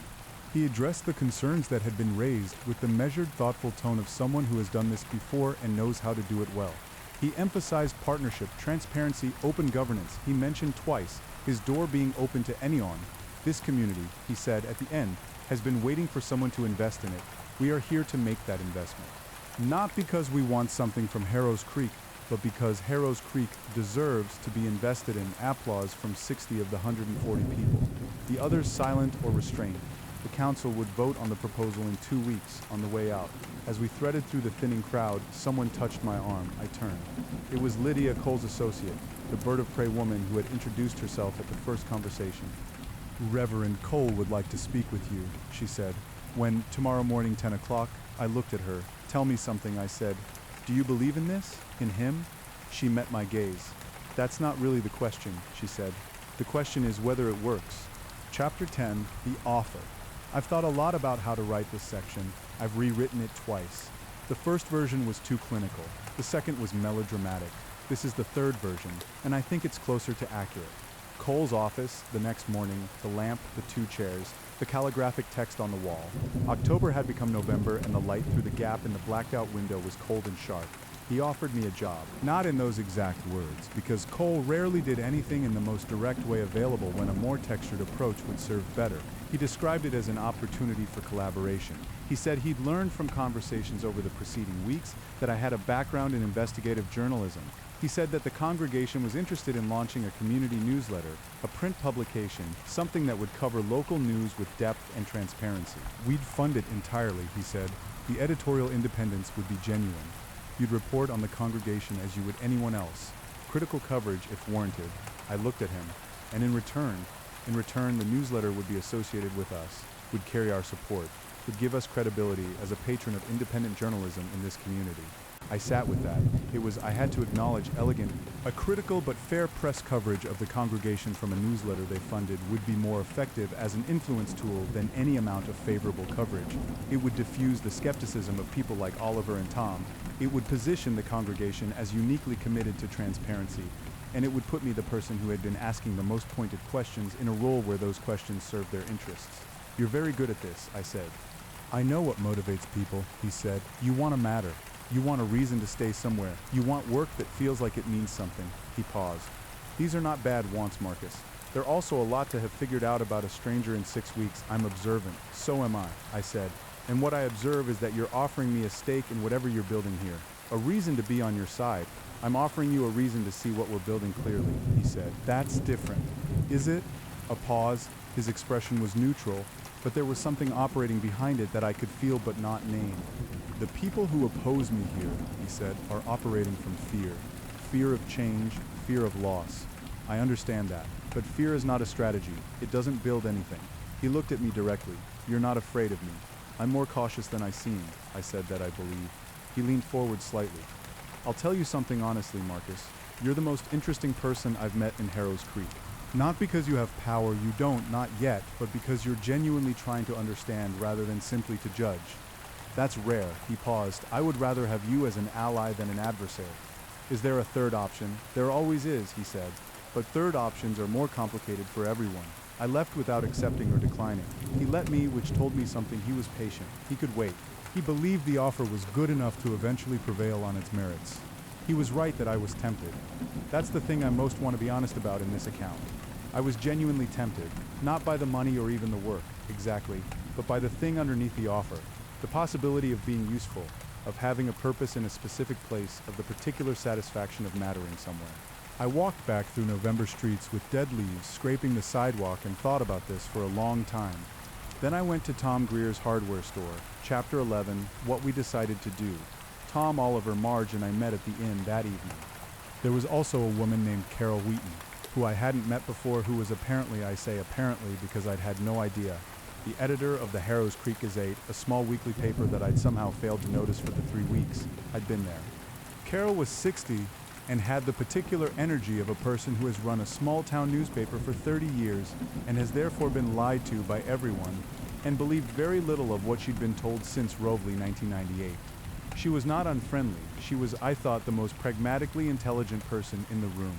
He addressed the concerns that had been raised with the measured, thoughtful tone of someone who has done this before and knows how to do it well. He emphasized partnership, transparency, open governance. He mentioned twice his door being open to anyone. This community, he said at the end, has been waiting for someone to invest in it. We are here to make that investment. Not because we want something from Harrow's Creek, but because Harrow's Creek deserves to be invested in. Applause from 60 of the 140 people. The others silent or restrained. The council would vote on the proposal in 2 weeks. On the way out, as we threaded through the thinning crowd, someone touched my arm. I turned. It was Lydia, Cole's associate, the bird of prey woman who had introduced herself at the first conversation. Reverend Cole would like to speak with you, she said. When, tomorrow morning, 10 o'clock, I looked at her. Tell me something, I said. Do you believe in this? In him? She met my gaze. That's not really the question, she said. The question is whether it works. Chapter 10, The Offer. I've thought a lot about how to write this section. I've rewritten it twice. The first version was too clinical. The second was melodramatic. This is the third version, and I think it's closer to accurate. Cole's office, the next morning, the lamp, the 2 chairs, the calligraphic text on the wall. October had become November, and the light through the gap in the blacked-out window was cold and sharp. He offered me a job. Not in those exact words, because Cole rarely did anything in the most direct way available when a more textured approach would serve better. He described it as an opportunity for collaboration. He said he'd learned from conversations over the preceding weeks that I had a background in investigative journalism. He said that the congregation was interested in launching a community newsletter, a print publication, something that would cover local news with depth and transparency. We'd fund it entirely, he said. The editorial independence would be genuine. You'd report on the congregation as you would anyone else. Critical coverage if warranted. I looked at him, and in return, the newsletter would be associated with us, would carry our support, would give us credibility as a patron of independent journalism in this community. I sat with that. I had to acknowledge a critical but fair press coverage of the congregation from a newsletter they funded would be more effective as an influence tool than any amount of favorable coverage. It would diffuse the skepticism of people like Oliver and Tom. It would position the congregation as uniquely committed to transparency, and it would put me, the person who had been asking the most pointed questions, in a role where those questions served their interests. You're very good at this, I said. I know what motivates people, he said. You want to matter. You want a reason to stay somewhere. You want work that feels like it means something. He paused. These are not bad wants, Marcus. They're also a lot to have figured out about a stranger in 6 weeks. I'm observant. So am I said. And what I observe is that you're offering me a stake in whatever you're building here. A reason to be on your side. I'm offering you a reason to see what we're building clearly, he said. That's different. Is it? A pause. His expression was neutral, but there was something operating behind it that I could feel but not name. The people who oppose me here, he said, are operating from fear. Fear of change, fear of loss. I understand that, but fear is not a strategy. It doesn't build anything. He looked at me directly. You're not afraid of me. I'm more cautious than I seem, I said that I believe. He leaned forward slightly. I'll tell you something honestly, Marcus. You're the most interesting person I've met in Harrow's Creek. Not because you have power, you don't, not yet, but because you're genuinely trying to understand rather than simply to judge. That's rare, he paused. I would rather have you as an ally than an adversary. Is there a third option? There always is, he said. But third options are more complicated for everyone. I left without accepting or declining. He let me, which told me something. He was patient. He could wait. He believed the offer was good enough to eventually prevail on its merits. He was right that I was tempted. That's the thing I most want to be honest about in this account. I was genuinely tempted, not by the money or even the work, exactly, but by the thing underneath the offer. The possibility of being useful, of having a purpose in a specific place, of the particular satisfaction of mattering somewhere. I walked back through November streets with dead leaves scraping the sidewalk and thought about this for a long time. Then I went to Tom Greer's hardware store, Chapter 11, What We Decided to Do. Tom, Oliver, Marge, and I met at the inn that evening. There was also a woman named Carol Wheaton, who I hadn't met before, who was apparently, I say apparently because I'd had no idea, the editor of the Harrow's Creek Gazette, a small weekly paper that I'd somehow failed to notice for the 3 weeks I'd been there. Carol was 60 and had the particular energy of a person who has run a small-town newspaper for 30 years and has therefore been lied to by everyone and believed very little of what she'd been told since roughly 1998. She was not unfriendly. She was, I thought, the most pragmatically intelligent person in the room.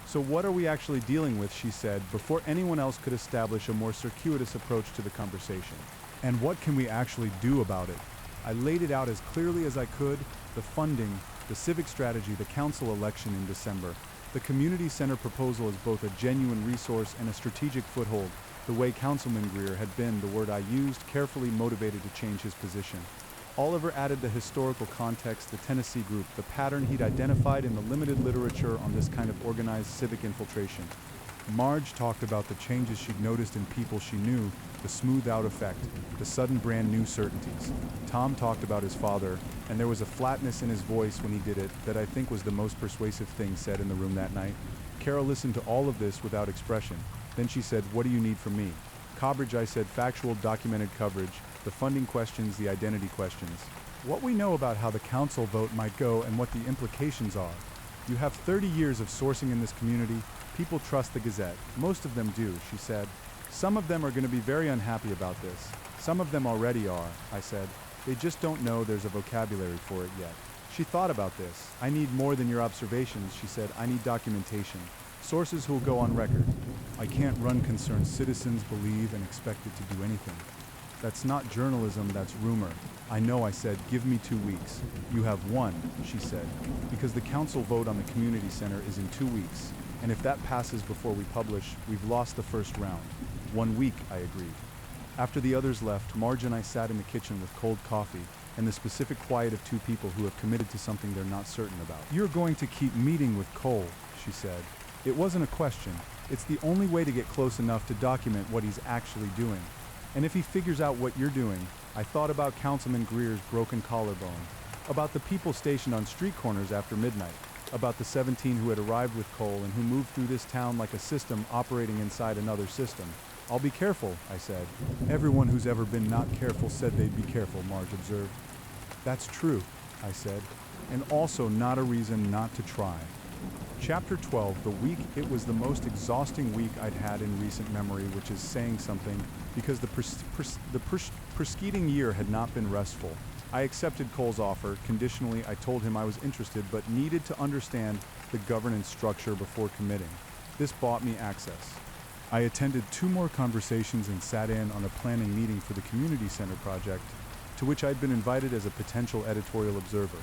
So what are we actually dealing with, she said, before anyone else could establish a more circuitous approach to the conversation. And what can we actually do about it? I laid it out as clearly as I could: the funding, the civic strategy, the council election in December. The community center proposal is both a genuine resource and a strategic foothold. The way Councilman Greer had been, the word I used, carefully motivated to change his position. Oliver added the historical context, the Tennessee group, the pattern he'd identified in the limited literature on this kind of organized civic infiltration. Marge talked about the changes she'd noticed in people she knew, the smooth-out effect, the sudden brand-new certainties. Tom talked about his father, and there was a flatness in his voice when he did it that I think was the most persuasive thing said in the room that night. Carol listened to all of this without expression. Then she said, "What do you need from me?" "Coverage," I said, "factual, documented coverage, the funding questions, the identity questions. What we know about how the council vote might go and what the implications are. You have 30 years of sourcing in this community. People trust the Gazette. Most of them do," she said. "Some of them are going to be very unhappy about this. Some of them already are," I said. "They just don't know there's a vocabulary for it yet." She thought about this. "I need more than your observations," she said. "I need documentation. Sources who will go on record. I can't run concerned citizens, believe, and expect it to do anything. That's not journalism, that's rumor." "I know," I said. "Give me 2 weeks." "You have 1, she said, "because the council vote on the community center is in 2 weeks. And if that passes before we publish, we've lost the first round." 1 week, I agreed. After the others left, Marge and I sat in the kitchen with cold coffee and the specific quiet of 2 people who have committed to something they're not certain about. "You're going to keep meeting with Cole," she said. It wasn't a question. It's the only way to get close enough to document what he's actually doing. And if he figures out what you're doing, I thought about Councilman Greer's broken collarbone, about the people stationed on street corners after midnight, about the 17 who had arrived with Cole and who moved through this town like a system operating inside another system. "I'll be careful," I said. "Everyone who's ever been not careful said they'd be careful," Marge observed. "That's true," I said, "and also not a reason not to try." Chapter 12, the week. It was the most exhausting week I'd had in recent memory, which is saying something, because the preceding year had not been restful. I accepted Cole's offer. Conditionally, I told him I was interested but needed to understand the governance structure before committing. This bought me access. I attended 2 more conversations and sat in on a planning meeting for the community center project, to which I'd been invited as a potential editorial observer.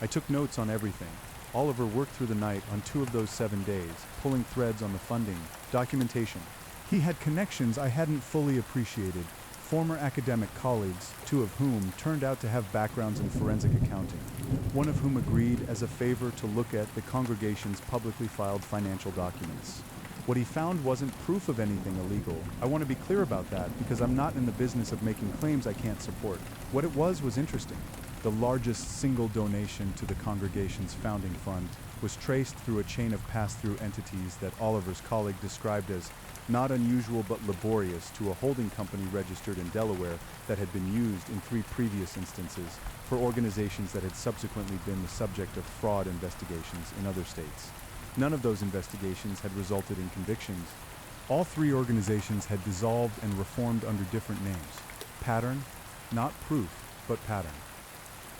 I took notes on everything. Oliver worked through the night on 2 of those 7 days, pulling threads on the funding, documentation. He had connections I hadn't fully appreciated, former academic colleagues, 2 of whom turned out to have backgrounds in forensic accounting, one of whom agreed as a favor to look at the congregation's publicly filed financial documents. What he found wasn't proof of anything illegal. I want to be clear about that because I'm not in the business of making claims I can't support. What it was interesting. The largest single donation to the congregation's founding fund was traced through a chain of pass-through entities that Oliver's colleague described as not unusual but laborious to a holding company registered in Delaware that had been used in 3 previous instances for organizations that had subsequently been the subject of fraud investigations in other states. None of those investigations had resulted in convictions. All 3 organizations had dissolved and reformed under different names. Pattern, not proof, but pattern.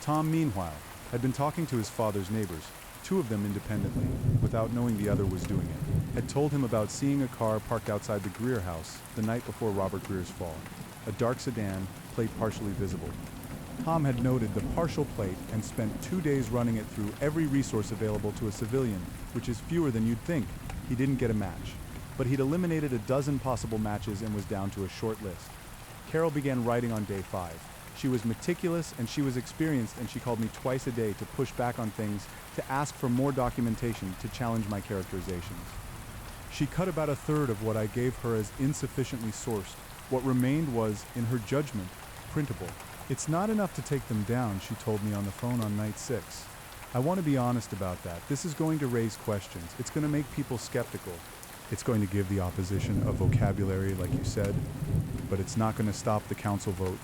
Tom, meanwhile, had been talking to his father's neighbors, 2 of them independently, without knowing the other was doing it, had told him about seeing a car parked outside the Greer house the night before Robert Greer's fall, a dark sedan, plate partially visible. Tom had noted the partial plate and spent 2 days running it through every resource available to a civilian, which is fewer than you'd think. He didn't get a match, but he'd eliminated a dozen possible matches and was down to a short list. Carol began writing on day 5. She was meticulous and she was experienced, and she called me twice a day to push back on things, to ask for more documentation, to challenge my characterizations. She cut about a third of what I gave her as insufficiently sourced. What remained was, in her judgment, printable. "It's not enough to take them down," she told me on the phone on night 6. "I want to be honest about that. This is going to raise questions. It's going to make people skeptical. It's going to give the opposition a vocabulary, like you said, but it's not going to stop the council vote."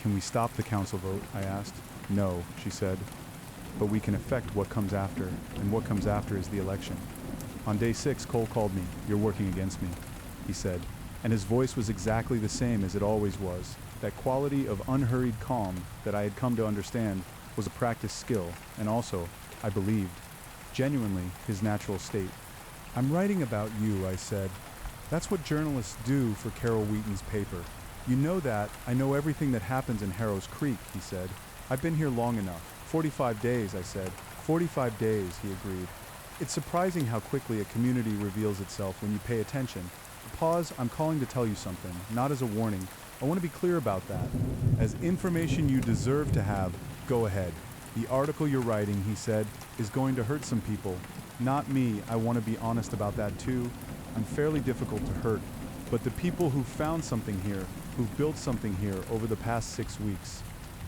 "Can we stop the council vote?" I asked. "No," she said, "but we can affect what comes after, and what comes after is the election." On day 6, Cole called me. "You're working against me," he said, and his voice was exactly the same as it always was, that quality of unhurried calm that I had come to understand. was a practiced skill, and also, I believed, genuinely his natural state. "I'm writing about you," I said. "That's what journalists do for Carol Wheaton's paper." "You know that. I know everything that happens in Harrow's Creek," he said. "I've been here long enough." 45 days, I said. 45 days, he agreed. It's surprising how quickly a community reveals itself when you pay attention. Pause, I'm calling to tell you something, not as a warning. I want to be clear about that. As information you deserve to have, go ahead. The article you're writing, he said, is going to hurt some people. Not me, I want to be honest about that too. I'm fairly difficult to hurt. But the people who found something here, who've built something here over the past 6 weeks.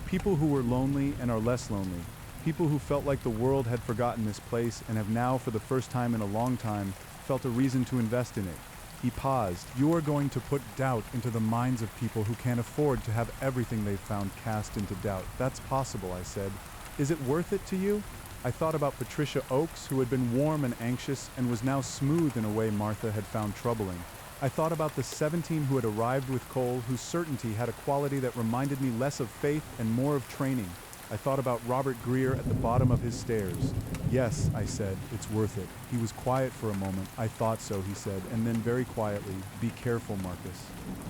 People who were lonely and are less lonely. People who felt like the world had forgotten this place and have now, for the first time in a long time, felt a reason to invest in it. He paused. "You are going to put doubt into the minds of people who can't afford to have everything they've found cast into doubt." "That's possible," I said. "Is it worth it to you?" I thought about Patricia Oakes, who had been warm and anxious and was now smooth in a way Martha had found troubling. I thought about the 17 who had arrived with Cole, whose certainty had a quality that reminded me less of faith and more of training. I thought about Robert Greer at the bottom of his stairs. "Yes," I said, "it's worth it." He was quiet for a moment. "I thought so," he said, and then very quietly, "Be careful, Marcus."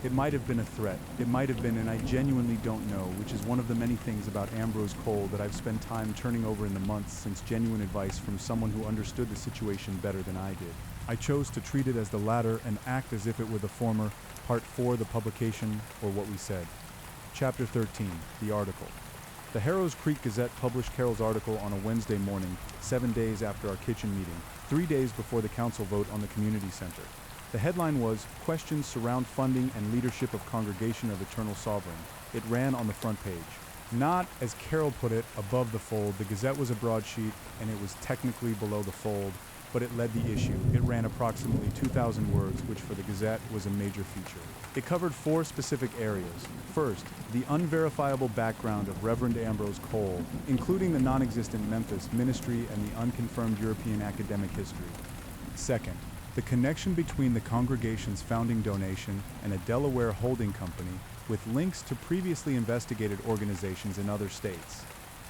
It might have been a threat. It might have been, and I genuinely don't know, which is one of the many things about Ambrose Cole that I've spent time turning over in the months since genuine advice from someone who understood the situation better than I did. I chose to treat it as the latter and act as if it were the former, part 4, the publication, or what we said. Chapter 13, the article. The Harrow's Creek Gazette published Carol's article on a Wednesday morning, 7 days after our kitchen meeting, 3 days before the council vote on the community center. The headline was, "Questions Surround Funding and Leadership of Congregation of Eternal Sovereign." It ran on the front page. Not, as Carol put it, above the fold. The Gazette was a broadsheet, and it was technically below the fold, but it led the issue. It ran approximately 2,000 words, which for the Gazette was a major feature. It covered 4 specific areas. First, the unverifiable background of Reverend Ambrose Cole, including the non-existent Memphis ministry and the unconfirmed European academic history. Second, the connection between the congregation's founding donation and a Delaware holding company with links to previously investigated organizations in other states.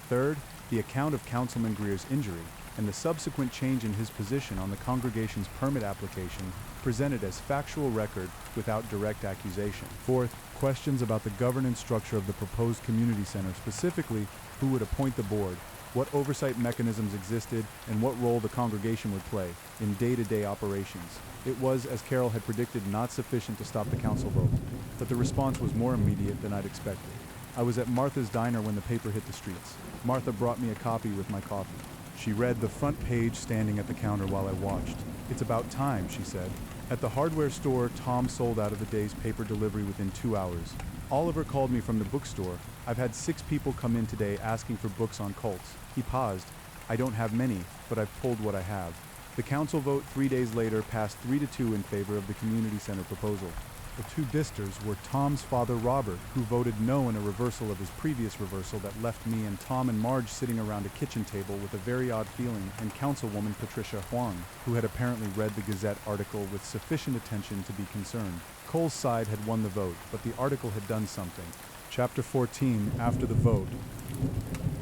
Third, the account of Councilman Greer's injury and the subsequent change in his position on the congregation's permit application presented as factual record without direct accusation. Fourth, questions about the governance structure of the proposed community center, specifically who would appoint the board, what oversight mechanisms existed, and what role the congregation would play in day-to-day operations. It was, as Carol had predicted, not sufficient to stop the council vote, but the response was more immediate than I'd expected. I was at Martha's diner when the paper hit the streets. Martha brought me a copy with my coffee. She read the front page standing at the counter while I watched. "It's about time," she said. At the hardware store, Tom sold out of the day's paper delivery within 2 hours. Oliver called me from the bookstore. "I've had 6 people come in today asking for books on cults." He paused. "I don't have many, but I've pulled what I have." The council vote 3 days later passed 3-2 in favor of the community center proposal. The 2 disters were Tom's father, Robert, who voted no in a reversal of his previous reversal that left me and Tom and Marge sitting around a kitchen table with a very odd feeling, and Councilwoman Patricia Huang, who had apparently read the Gazette article with sufficient attention to be concerned. Cole's side had won the vote, but the article had done something. Chapter 14, after the vote.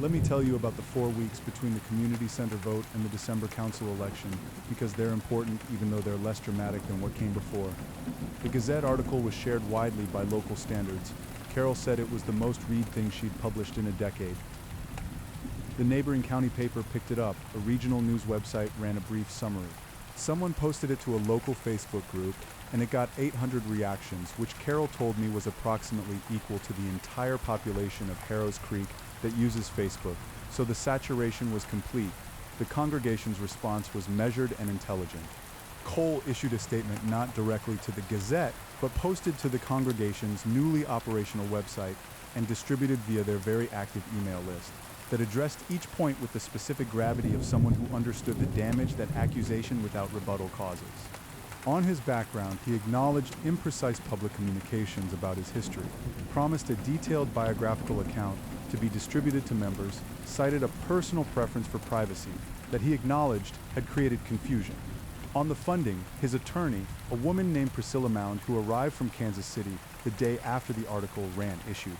Let me tell you about the 4 weeks between the community center vote and the December council election, because they're important even though they're less dramatic than what came before. The Gazette article was shared widely by local standards. Carol said it was the most read thing she'd published in a decade. The neighboring county paper picked it up. A regional news website ran a brief summary. Someone posted it to a local Facebook group, and it got 800 reactions, which Carol told me was approximately equal to the entire population of Harrow's Creek that uses Facebook, so the saturation was complete. The congregation's response was measured and intelligent. Cole issued a statement not directly to the Gazette, but posted to the congregation's newly operational website and distributed via their very active email list, that addressed each point with the specific gravity of someone who understood the damage that accusation without rebuttal causes. On his background, he acknowledged imprecise public communications about his history, promised a detailed biographical account to be distributed to members, cited a personal preference for privacy that he acknowledged had created confusion. On the funding, his attorney, a woman named Priscilla Mound, who arrived from Kansas City the day after the article ran, issued.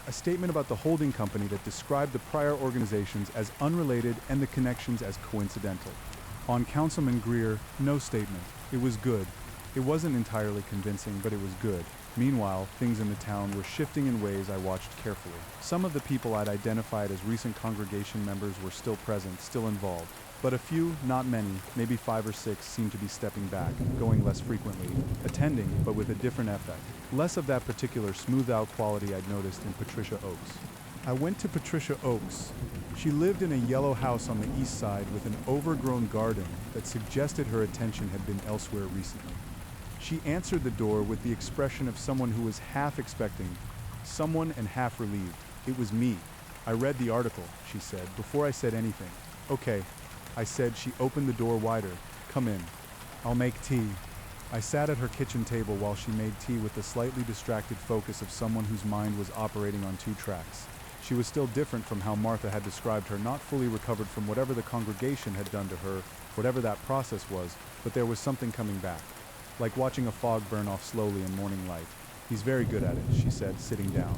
a statement about the holding company that described the prior organizations as unrelated and the connections as coincidental. On Councilman Greer, no statement. It was good. It wasn't entirely convincing, but it was good. Meanwhile, things in the town were shifting in ways I watched carefully. Some of the people I'd identified as recent congregation members were still present, still involved. But a few, not many, maybe 5 or 6, seemed to be stepping back, going less frequently, attending, but with a different effect. Less of that particular smooth-out quality I'd noticed in Patricia Oakes. I went to Patricia Oakes. She lived in a yellow house on the east side with an overgrown garden that suggested her attention had been elsewhere recently. She answered the door with the expression of someone who was half expecting, someone and half relieved. It was me. I read the article, she said, before I said anything. Okay, I said. She opened the door wider. Come in. I'll make tea. I sat at her kitchen table while she made tea with the slightly distracted focus of someone whose mind was operating on 2 tracks. She was still different from how Martha had described her, not fully recovered from whatever the congregation had done to her, whatever that process was, but there was something coming back. Like watching a fog burn off slowly in morning light. He's very good at it, she said, sitting down.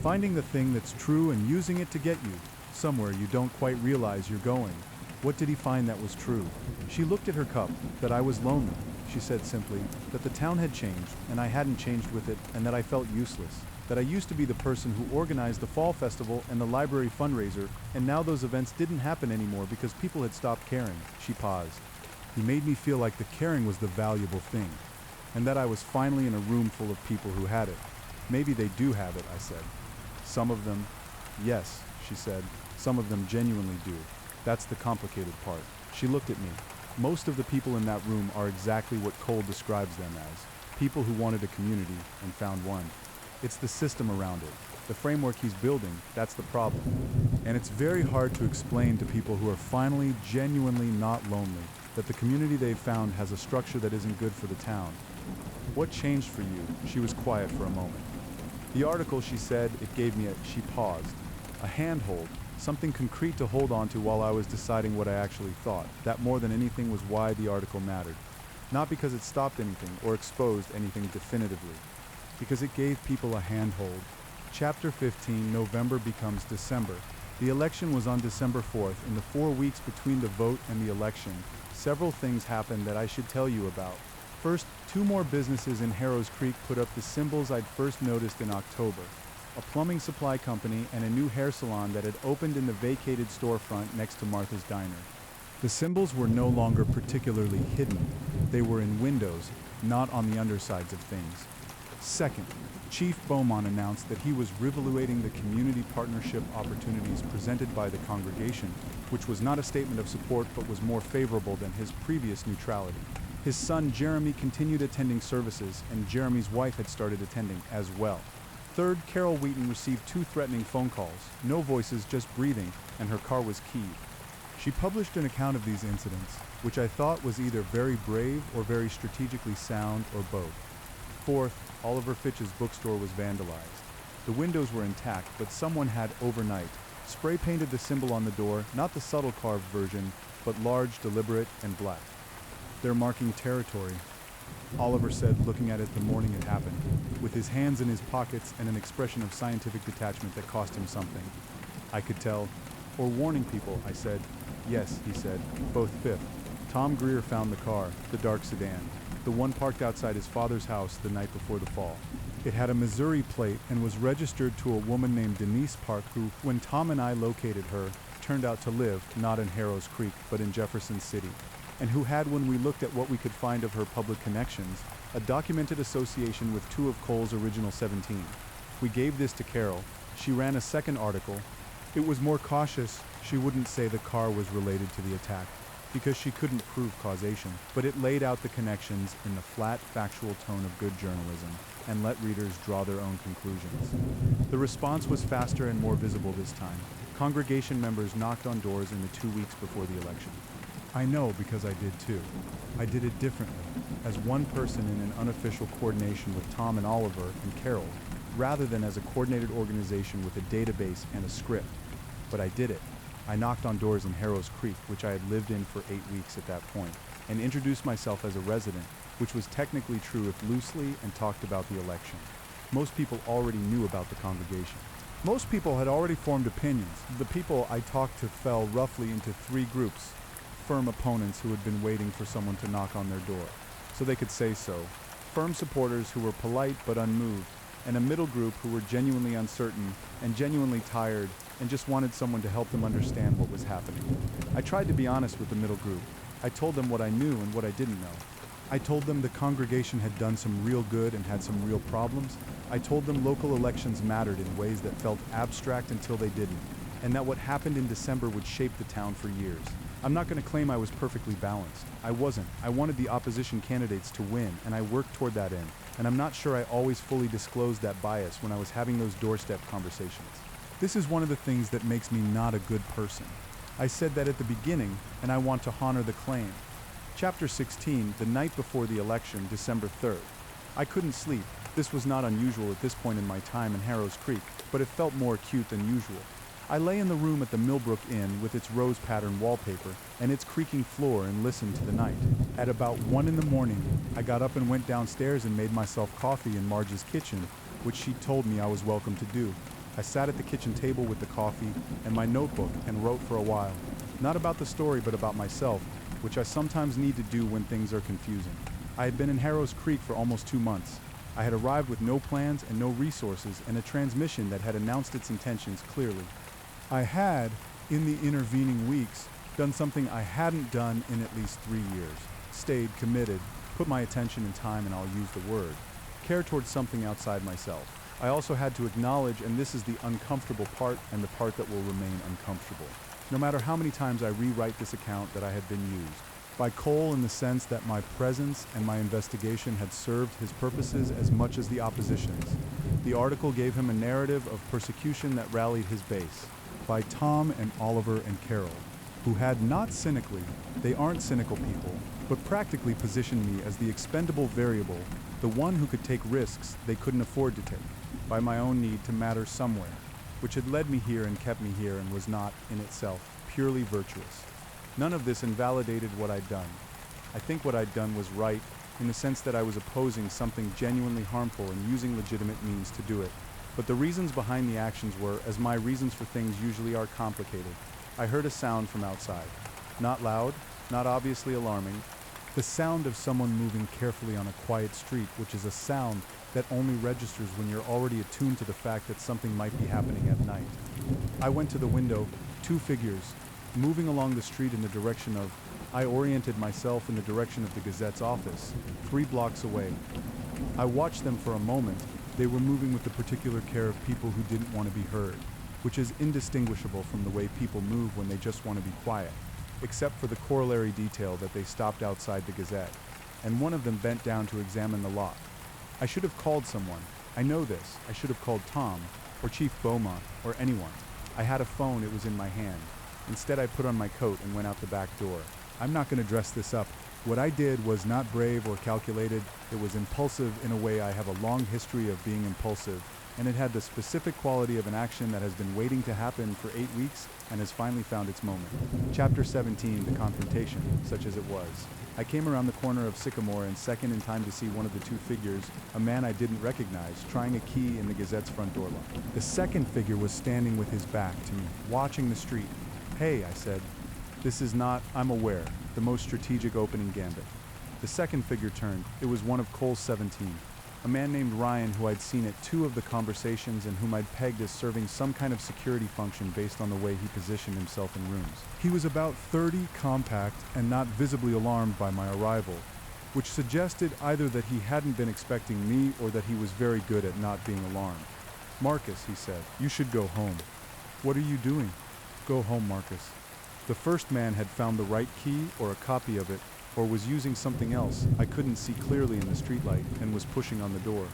Finding the thing that's true and using it to get you, somewhere you don't quite realize you're going. What did he find that was true? She looked at her cup, that I was lonely, she said simply, that the town had changed, and I hadn't changed with it, and that I felt useless. That I used to be the person who organized the fall festival and the library fundraiser, and now those events didn't happen anymore because people had stopped caring. She paused. He made me feel like the caring was the valuable thing, and that I was finally in a room full of people who had it. Maybe they do have it, I said. Some of them, yes, she said, some of them genuinely do. That's the complicated part. She looked at me. Most of the people in that room are exactly what Cole describes them as, people who wanted a community and found one. It's the system around it, the framework he's building, that's the problem. And it's very hard to explain to people who are finally genuinely not lonely that the community they've found has a structure that isn't good for the town. What changed for you? She was quiet for a moment. The article, she said, it gave me she paused. A handhold, something concrete to hold on to while I was deciding what I actually thought. That more than anything was why the article mattered. Not because it stopped anything or exposed anything definitively. Because it gave people a handhold. Chapter 15, November becomes December. The election was on December 4th. In the 4 weeks between the vote and the election, several things happened that I should tell you about. First, 2 more businesses in Harrow's Creek put up the symbols I'd first noticed in October. A plumbing supply company and a new hair salon that had opened in the vacated storefront next to Martha's Diner. The symbols were no longer particularly hidden. They were in windows, not on the undersides of things. Second, Chief Beaumont announced that he was reevaluating the community partnership opportunities presented by the congregation, which was not a statement of support but was more favorable than his previous neutrality. His son Jeremy continued attending services, and Jeremy's wife had started attending as well. Third, Carol Wheaton received 2 threatening phone calls, no voices, just breathing, and her car was keyed. She published an account of these incidents, which I thought was either very brave or very strategically sound or both. Fourth, Oliver Fitch's bookstore was vandalized. The windows were intact, but someone had overnight spray-painted the symbol on the door, not the subtle carved version, but large, deliberate, and black. They're marking territory, Oliver said, looking at it the morning it happened, with his hands in his pockets and an expression of scientific detachment that cost him something. I could tell. Or warning people, I said. Yes, he said, both fifth. Tom Greer found the car, the dark sedan, the one parked outside his father's house the night before the fall. It had a Missouri plate and was registered to a woman named Denise Park who, when Tom and I located her, turned out to live not in Harrow's Creek but in Jefferson City, and who had, when we looked at what we could find of her public connections, a documented association with 2 of Cole's original 17. We gave this to Carol. She ran a second article. It was more cautious. She wouldn't say the car was related to the attack, because she couldn't prove causation, but it laid out the connections in the flat, factual tone of good journalism, and let readers draw their own conclusions. The response was faster and more visible this time. Congregation members knocked on doors in the 2 weeks before the election. I know because I did too. I did it differently, as one person in an unofficial coordination with Tom and Oliver and Carol, rather than as a coordinated organization with a database and a script. But I did it. I knocked on doors in Harrow's Creek, which I had lived in for 8 weeks at that point, and introduced myself as a resident, which was technically true if loosely, and talked about the election. Most people already knew about the congregation. Most people had already formed opinions. The people I talked to fell roughly into three groups: firm opponents who had been waiting for someone to knock on their door, so they could say so; firm supporters who were polite but unmoved; and a middle group who were genuinely uncertain and genuinely tired and just wanted someone to help them understand what was happening. I tried to be honest with the middle group. I told them what I knew and what I didn't know. I told them the congregation had done some real good and had some real problems. I told them local elections mattered in ways that felt abstract until they didn't, and that what happened in December would shape the town for years. I'm not going to claim I was perfectly balanced. I wasn't. I wanted the opposition candidates to win, and I worked toward that end. And I'm not sure I always fully disclosed that bias when I was having those doorstep conversations. This is one of the things that makes me not a good person. I said that at the beginning, and I want to honor the claim. Chapter 16, the night before the election, December 3rd. I couldn't sleep. This was not unusual at this point in my time in Harrow's Creek, but it felt more acute than usual. I lay in the room at the Millbrook Inn with its rose-patterned wallpaper and its creaking floor and listened to the night. At about 1 in the morning, I got up and went downstairs and made myself coffee in Marge's kitchen, which she told me I was welcome to do. I sat at the kitchen table with the coffee and my notebook and wrote for a while. Not about the story, but about myself, which I sometimes need to do when things are confusing. I had been in Harrow's Creek for almost 2 months. I had arrived with no plans and no resources and a transmission that had announced its intentions clearly. I had, in the intervening weeks, done something I hadn't done in at least 3 years. Stayed committed, put my attention and time, and I'll use the word, care towards something outside myself. I also had to acknowledge, and this is the uncomfortable part and the part that will remain uncomfortable, no matter how many times I rewrite this account, that I had been used by Cole in the sense that my presence and my investigation had served his purposes as much as the opposition's. The article gave him a narrative of persecution that rallied his base. By Tom and Oliver and Carol, who had not cynically, they aren't cynical people, but practically positioned me as the expendable variable, the one who could take risks they couldn't afford to take, by my own need to matter somewhere, which had led me here and kept me here and was not, in itself, purely virtuous. None of this invalidated what I'd done. I think what I'd done was right, in the sense that I was opposing something genuinely harmful and using legitimate means to do it. But the reasons behind the actions were, as my reasons for things usually are, complicated. I heard a sound from outside. Not loud, not obviously alarming. The sound of someone moving carefully on a quiet street, which is a sound that only registers when you're already attuned to the fact that something might be happening at night. I went to the window, 2 figures, moving along the street in the direction of, I oriented myself in the direction of the Gazette's office, 3 blocks away. I watched them for a moment. They were moving with the particular care of people who didn't want to be heard, which is indistinguishable from the way people move when they just want to be quiet, except for the corollary detail that they stopped outside the Gazette, and one of them bent down to examine the lock. I should have called someone. I know this. I should have called Tom, or Chief Beaumont, or anyone. I had a phone, it was in my hand. Instead, I put on my coat and went out the back door. I'm not going to dress this up. What I did was not brave or calculated. It was impulsive in a way I have a long history of being impulsive, and it had the specific quality of an action that has been waiting to happen for 8 weeks and has finally found its moment. Chapter 17, the confrontation, such as it was. I came around the corner of Sycamore and second in time to see one of the 2 figures, a man I didn't recognize, trying a key in the Gazette's front door lock. The second figure was standing with his back to me, watching the street. Hey, I said. This is not, I'm aware, the most strategic opening gambit. The second figure turned. It was one of Cole's 17. A man named Ryan who I'd seen at 2 of the conversations and whom I'd pegged as serving some kind of security function based on the way he positioned himself in rooms. He was about 30, compact, and not visibly alarmed by my arrival, which suggested either that he hadn't been expecting me or that he was very good at not being alarmed. Marcus, he said, you should go home. What are you doing? Go home, Marcus. The first man had found the right key or a copy of it, or was using something else I couldn't see clearly in the streetlight, and was pushing on the door.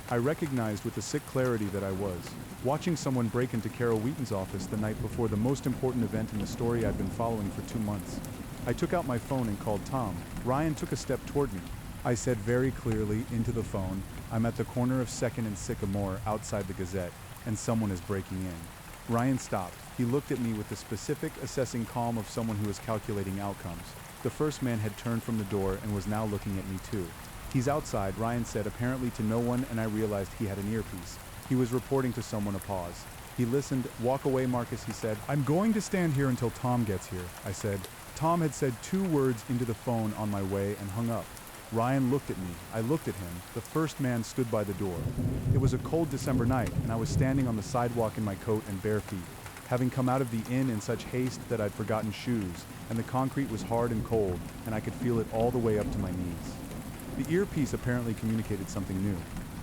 I recognized with a sick clarity that I was watching someone break into Carol Wheaton's office the night before the most important event in the story I'd been following for 2 months. I took out my phone and called Tom. Ryan took a step toward me. I said very clearly into the phone, I'm at the corner of 2nd and Sycamore outside the Gazette, and someone is breaking in. Ryan stopped. He looked at me with the specific, assessing calm of someone who is calculating outcomes. The first man had turned from the door and was now looking at me too. He's outside, Ryan said, apparently to no one, and I realized he had an earpiece. He was reporting to someone. A pause. He listened. "Walk away, Marcus," he said. "I'm going to stand here until Tom gets here," I said. Tom had said 2 words into the phone on my way and hung up. Ryan looked at me. I looked at him. The first man stood by the door. It was a cold December night, and I was standing on the sidewalk in my coat and bare feet, having come out of the inn in such haste that I'd forgotten shoes, and the concrete was hard and cold, and I could feel it all the way up to my knees. The earpiece apparently communicated something new.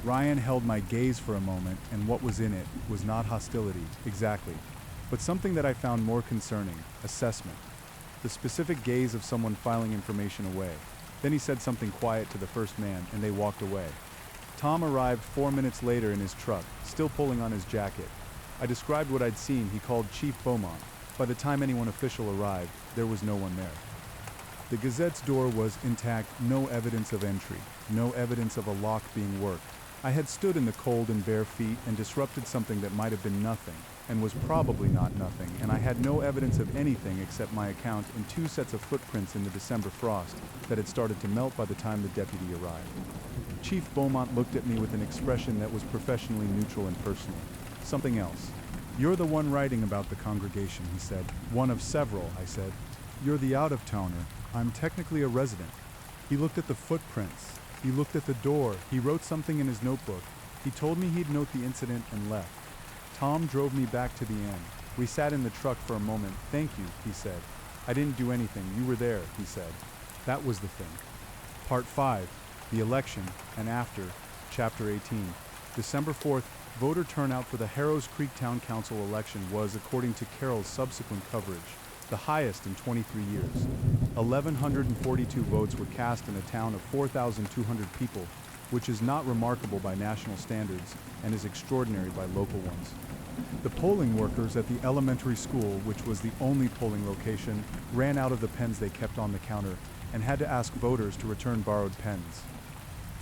Ryan held my gaze for a moment, and what was in it was not hostility, exactly, but something that I found more concerning: assessment. The specific gaze of someone filing information away. Then he said something quiet to the first man, and they walked away. Tom arrived 4 minutes later in his truck, still pulling on his jacket. I described what I'd seen. He called Chief Beaumont. By the time anyone official arrived, there was no one there. The Gazette's door was intact, no evidence of entry, no evidence of a lock being worked. I had stood in the cold and bare feet and disrupted something that might have been nothing, and was probably not nothing, and I had no evidence of anything except my account and 2 sets of footprints in the December frost that had started to melt by the time the deputy arrived. Chief Beaumont looked at me with an expression that was professionally neutral and personal. Something else. "You're the one writing about the congregation," he said. "One of several," I said. "You're the out-of-towner. I'm technically a resident." He looked at the footprints. He looked at the door. He wrote something in his notebook. He told me he'd note the incident and left. Tom drove me back to the inn. We sat in the truck for a moment. "Thank you," he said. "I didn't do anything. You were there," he said. That was the thing. Part 5. The Election and After. Chapter 18. December 4th, voter turnout for the Harrow's Creek Town Council election was, according to Carroll's subsequent coverage, the highest in 23 years. 1,142 votes were cast in a town of 4,200 people, which is not remarkable by national standards and is extraordinary by local ones. The polling workers at the elementary school, which was the only polling location, ran out of the pens they kept on the counter and had to ask voters to return borrowed pens.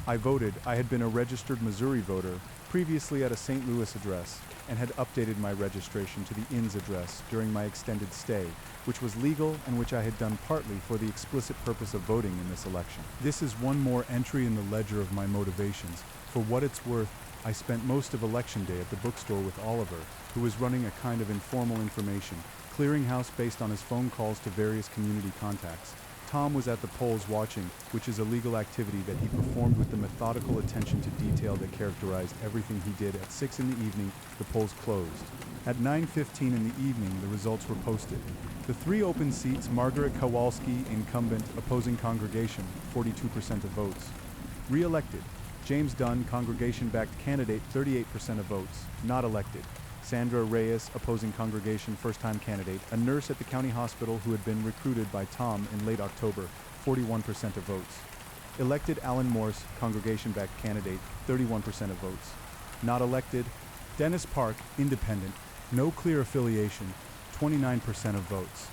I voted. I had been a registered Missouri voter, previously at a St. Louis address, and had updated my registration to the inn's address during my extended stay, which was legal and which I had done partly for the explicit purpose of voting in this election. This is one more entry in the ledger of my motivations. For what it's worth, I spent most of election day at the bookstore with Oliver, who was running a kind of informal information clearinghouse based on his phone calls to various community contacts. Tom was at the polls watching, which is a legal activity that he performed with the methodical attention to detail that characterized everything he did. At 6 in the evening, the polls closed. At 9:15 in the evening, the results were posted. The 3 open seats: Margaret Kowalski, incumbent, opposing congregation, 42% of votes. Re-elected: James Dunn, congregation-backed candidate, 38% of votes. Not elected: Sandra Reyes, opposing congregation, first-time candidate, a nurse at the county hospital who had been recruited by Tom in late October, 41% of votes. Elected: Alan Morse, congregation-backed candidate, 31% of votes. Not elected: Dennis Park, independent, no clear affiliation, 29% of votes.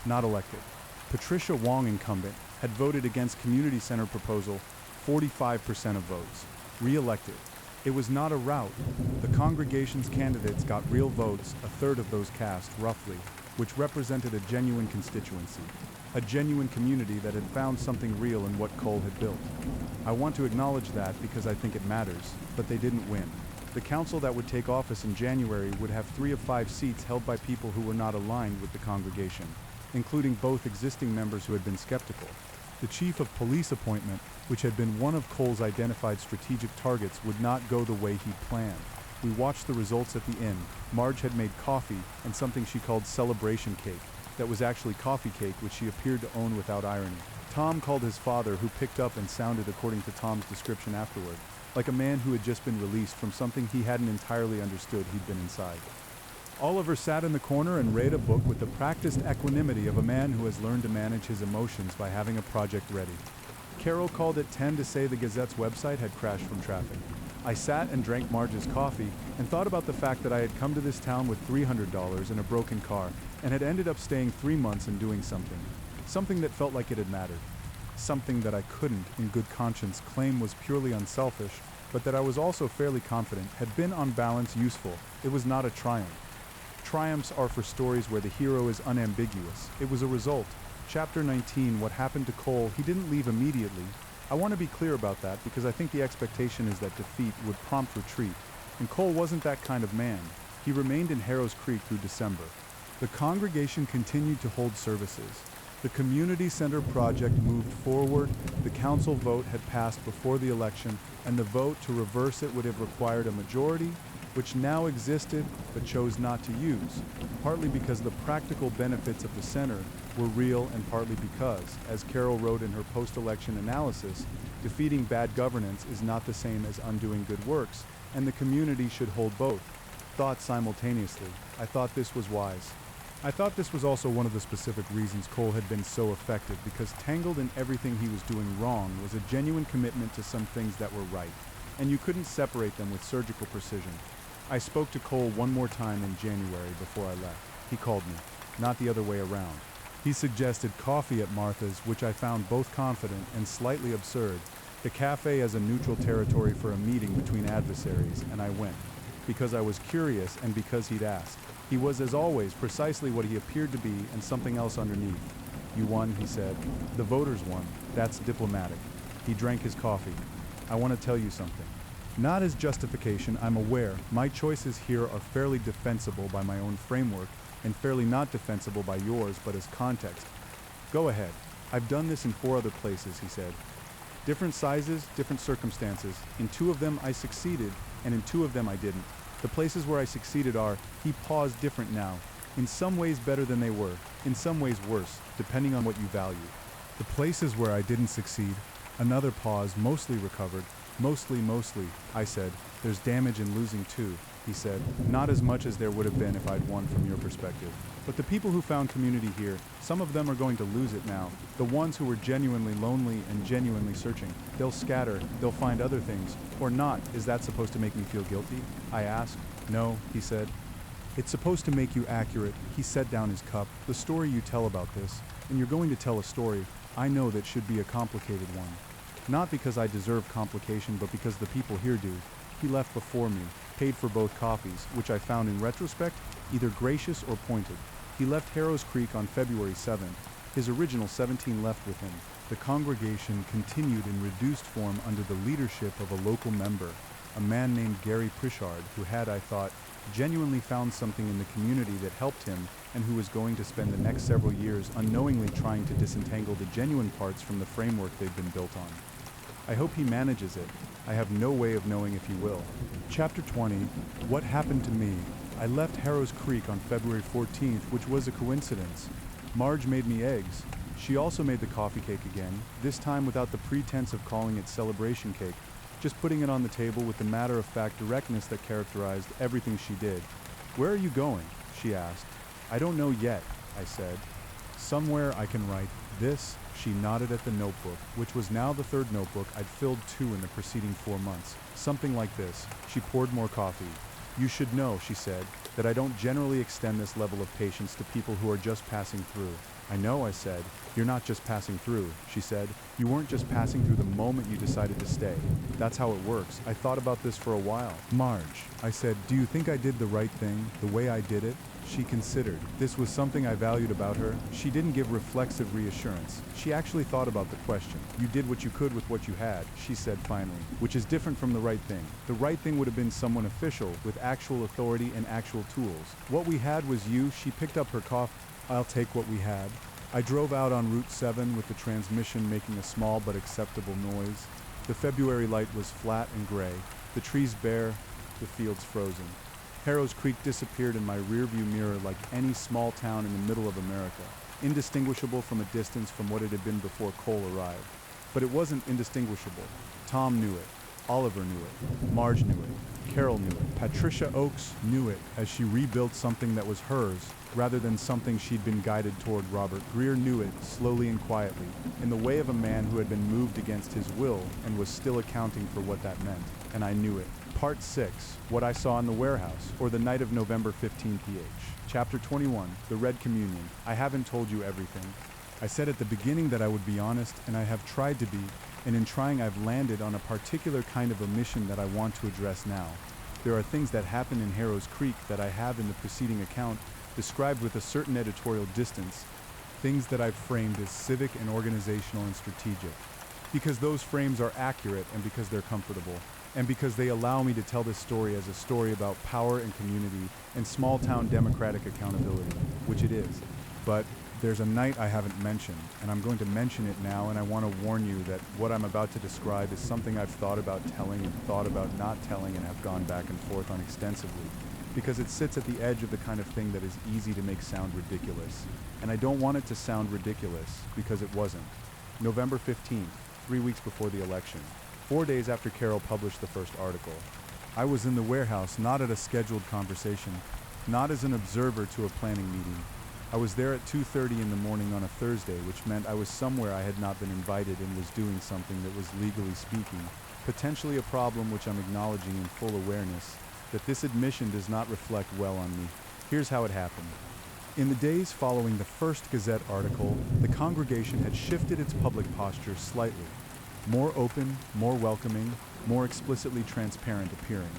Not elected: Patricia Wong, incumbent, had voted against community center proposal, 45% of votes. Re-elected. It was not a rout. The congregation's candidates got real votes, a third of those cast, roughly, which represented a genuine constituency, a genuine community that had found something real in what Cole had built. I want to acknowledge that because I think it matters, but they didn't win. The council that would take office in January would have 3 of 5 seats held by people who were not aligned with the congregation, including both existing members who had been skeptical. The chief of police appointment, which had been one of Cole's identified strategic targets, would not go the way he'd planned. We watched the results at the inn. Marge had made coffee and something she called celebration cake, that was actually coffee cake, which she appeared to own without irony. Tom called his father, who picked up and sounded, according to Tom's description afterward, like a man who had just been released from something he hadn't entirely understood he'd been inside. Oliver sat in the corner and read a book with the practiced equanimity of a man who has learned to manage his emotions by having a project ready. Carol called at 10 to say the Gazette's website had crashed from traffic. I sat and drank Marge's coffee and thought about the fact that I had come to this town with $300 in a broken car and had ended up staying 3 months and doing something that felt like it had mattered. Something that I couldn't, in good conscience, claim was purely unselfish, but that I was also fairly confident had been on balance useful. It was not a triumph. Triumphs are for stories where the hero is unambiguous. It was a result. Chapter 19, what happened to Cole, he didn't leave immediately. I want to be clear about that because I think the expectation is that defeat would prompt retreat, and Cole wasn't that kind of man. He remained in Harrow's Creek through December. The congregation continued to hold services. The community center project moved forward. The council vote had passed before the election, and the vote to reverse it would have required a majority, which now existed but chose not to use, partly because the practical benefits of the center were real and partly because, as Carol wrote in her post-election analysis, defeating bad governance is not the same as undoing good works, and the community should hold both. Thought simultaneously. I thought this was wise. I thought this was also one of the specific reasons Cole had been so effective, because tangled in everything he was doing wrong was a genuine commitment to some things that were right, and you couldn't separate them with surgical precision. I spoke to Cole one more time in January before I left. He called me, not the other way around. He suggested coffee at Martha's, which I found both confident and slightly absurd. The cafe as a neutral territory for a meeting between adversaries, and I went. Because I was curious and because he'd asked. He was, as always, precisely what he appeared to be and something else underneath. You won, he said. The voters won. That's diplomatic. He drank his coffee. I want to tell you something. Not as justification, I'm aware. My choices here are fairly defensible by my own framework and fairly not defensible by yours, but as context. Go ahead. I've done this in 4 other places, he said. Different sizes, different circumstances. In 2 of them I succeeded, and in 2 of them I didn't. The places where I succeeded are, he paused, different now. In some ways better than they were, in some ways worse, depending on what you value. The places where I didn't succeed, another pause, mostly recovered. Mostly, I said. There's damage in losing too, he said. Not as much as there would have been if I'd won from your perspective. But the people who found community here, some of them are going to lose it now. The ones who were genuinely lonely and genuinely searching. They'll scatter, they'll find other things. Or not. Is that supposed to make me feel guilty? I asked. No, he said. It's supposed to make you accurate. He set down his cup. The story you tell about this, and you're going to tell a story, I know that should be a complicated one. Not because I deserve complication, but because the people here do. He left before me, paid for both coffees, which I found in retrospect either gracious or pointed. He left Harrow's Creek on February 7th. His original 17 left with him. The congregation continued in reduced form under the leadership of a local member, a man named Gary Pritchard, who had, I thought, genuinely found something in the community that helped him and who was going to spend the next several years unknowingly trying to disentangle the genuine parts from the framework they've been built on. I hope he manages it. I have no way of knowing if he will. Chapter 20, What Happened to Me. I left Harrow's Creek on February 14th, which was a coincidence. Marge made me eggs. She also made the coffee cake again, this time without the pretense of calling it celebration cake, just putting it on the table with the matter-of-fact directness that characterized everything she did. Where are you going? She asked. I don't know yet, I said. Somewhere I can write this. She nodded at the notebook, which was now the 3rd notebook. I'd filled 2 in the preceding 4 months. Something like this. She poured more coffee. You should know, she said, that I don't generally extend this level of patience to people who are just passing through. I know, I said. You're not just passing through, she said. You weren't just passing through the moment you decided to stay. That's how it works. I thought about this for a while. Marge, I said, do you think I did the right thing, the way I did it? She considered. This was something I valued about her. She didn't give reflexive reassurance. She actually thought about the question. You did what you could with what you had, she said finally, which is different from the right thing. The right thing would have been someone official, with actual authority and actual tools. What we had was you. She picked up her coffee. I'll take what we had. I drove out on Route 7 with the transmission making a small but acceptable noise. The February light was flat and gray, the trees bare, the fields frozen. Harrow's Creek disappeared in my rearview mirror like any small town in the middle of America, indistinguishable from a distance from what it had been before Cole arrived. But it wasn't indistinguishable. Tom knew it. Oliver knew it. Marge knew it. Carol knew it. Patricia Oakes knew it as she rebuilt something that was hers, rather than something she'd been guided toward. Robert Greer knew it, slowly and quietly, in the way of a man who had been moved against his will and was still accounting for what that meant. And I knew it. Part 6, What I Saw in the Warehouse, or the Night of November 15 PH. Chapter 21, The Red Communion. I haven't told you everything. I said at the beginning that I would be honest, and I have tried to be, and in trying I've landed on a particular kind of omission that I want to address now. There are things that happen in Harrow's Creek that I have in the preceding account described with a certain editorial distance, things that I've framed as civic and organizational and strategic. Because those frames are accurate and because they're comfortable. and because they allow me to tell this story as a story about power and community and small-town democratic accountability, which it is. But there's a night I haven't mentioned, and I'm going to mention it now, and I want to warn you that what I'm about to describe is something I've thought about telling and thought about not telling and have gone back and forth on extensively, because it sits at the edge of the kind of thing that is easy to make sound ridiculous. And I don't want it to sound ridiculous, because it wasn't. November 15th, 3 weeks before the election, 4 days after Carol published the first article, I was in the warehouse, not at a scheduled conversation, not as an observer to a planning meeting. I was there at 2:30 in the morning on a Thursday, which meant I was somewhere I had not been invited and was doing something that was, legally speaking, potentially a problem, which I'm acknowledging in full awareness that this admission does not reflect well on me. Here's how it happened. In the days following the first Gazette article, the congregation had shifted its public posture slightly. More open, more welcoming, more explicitly transparent appearing.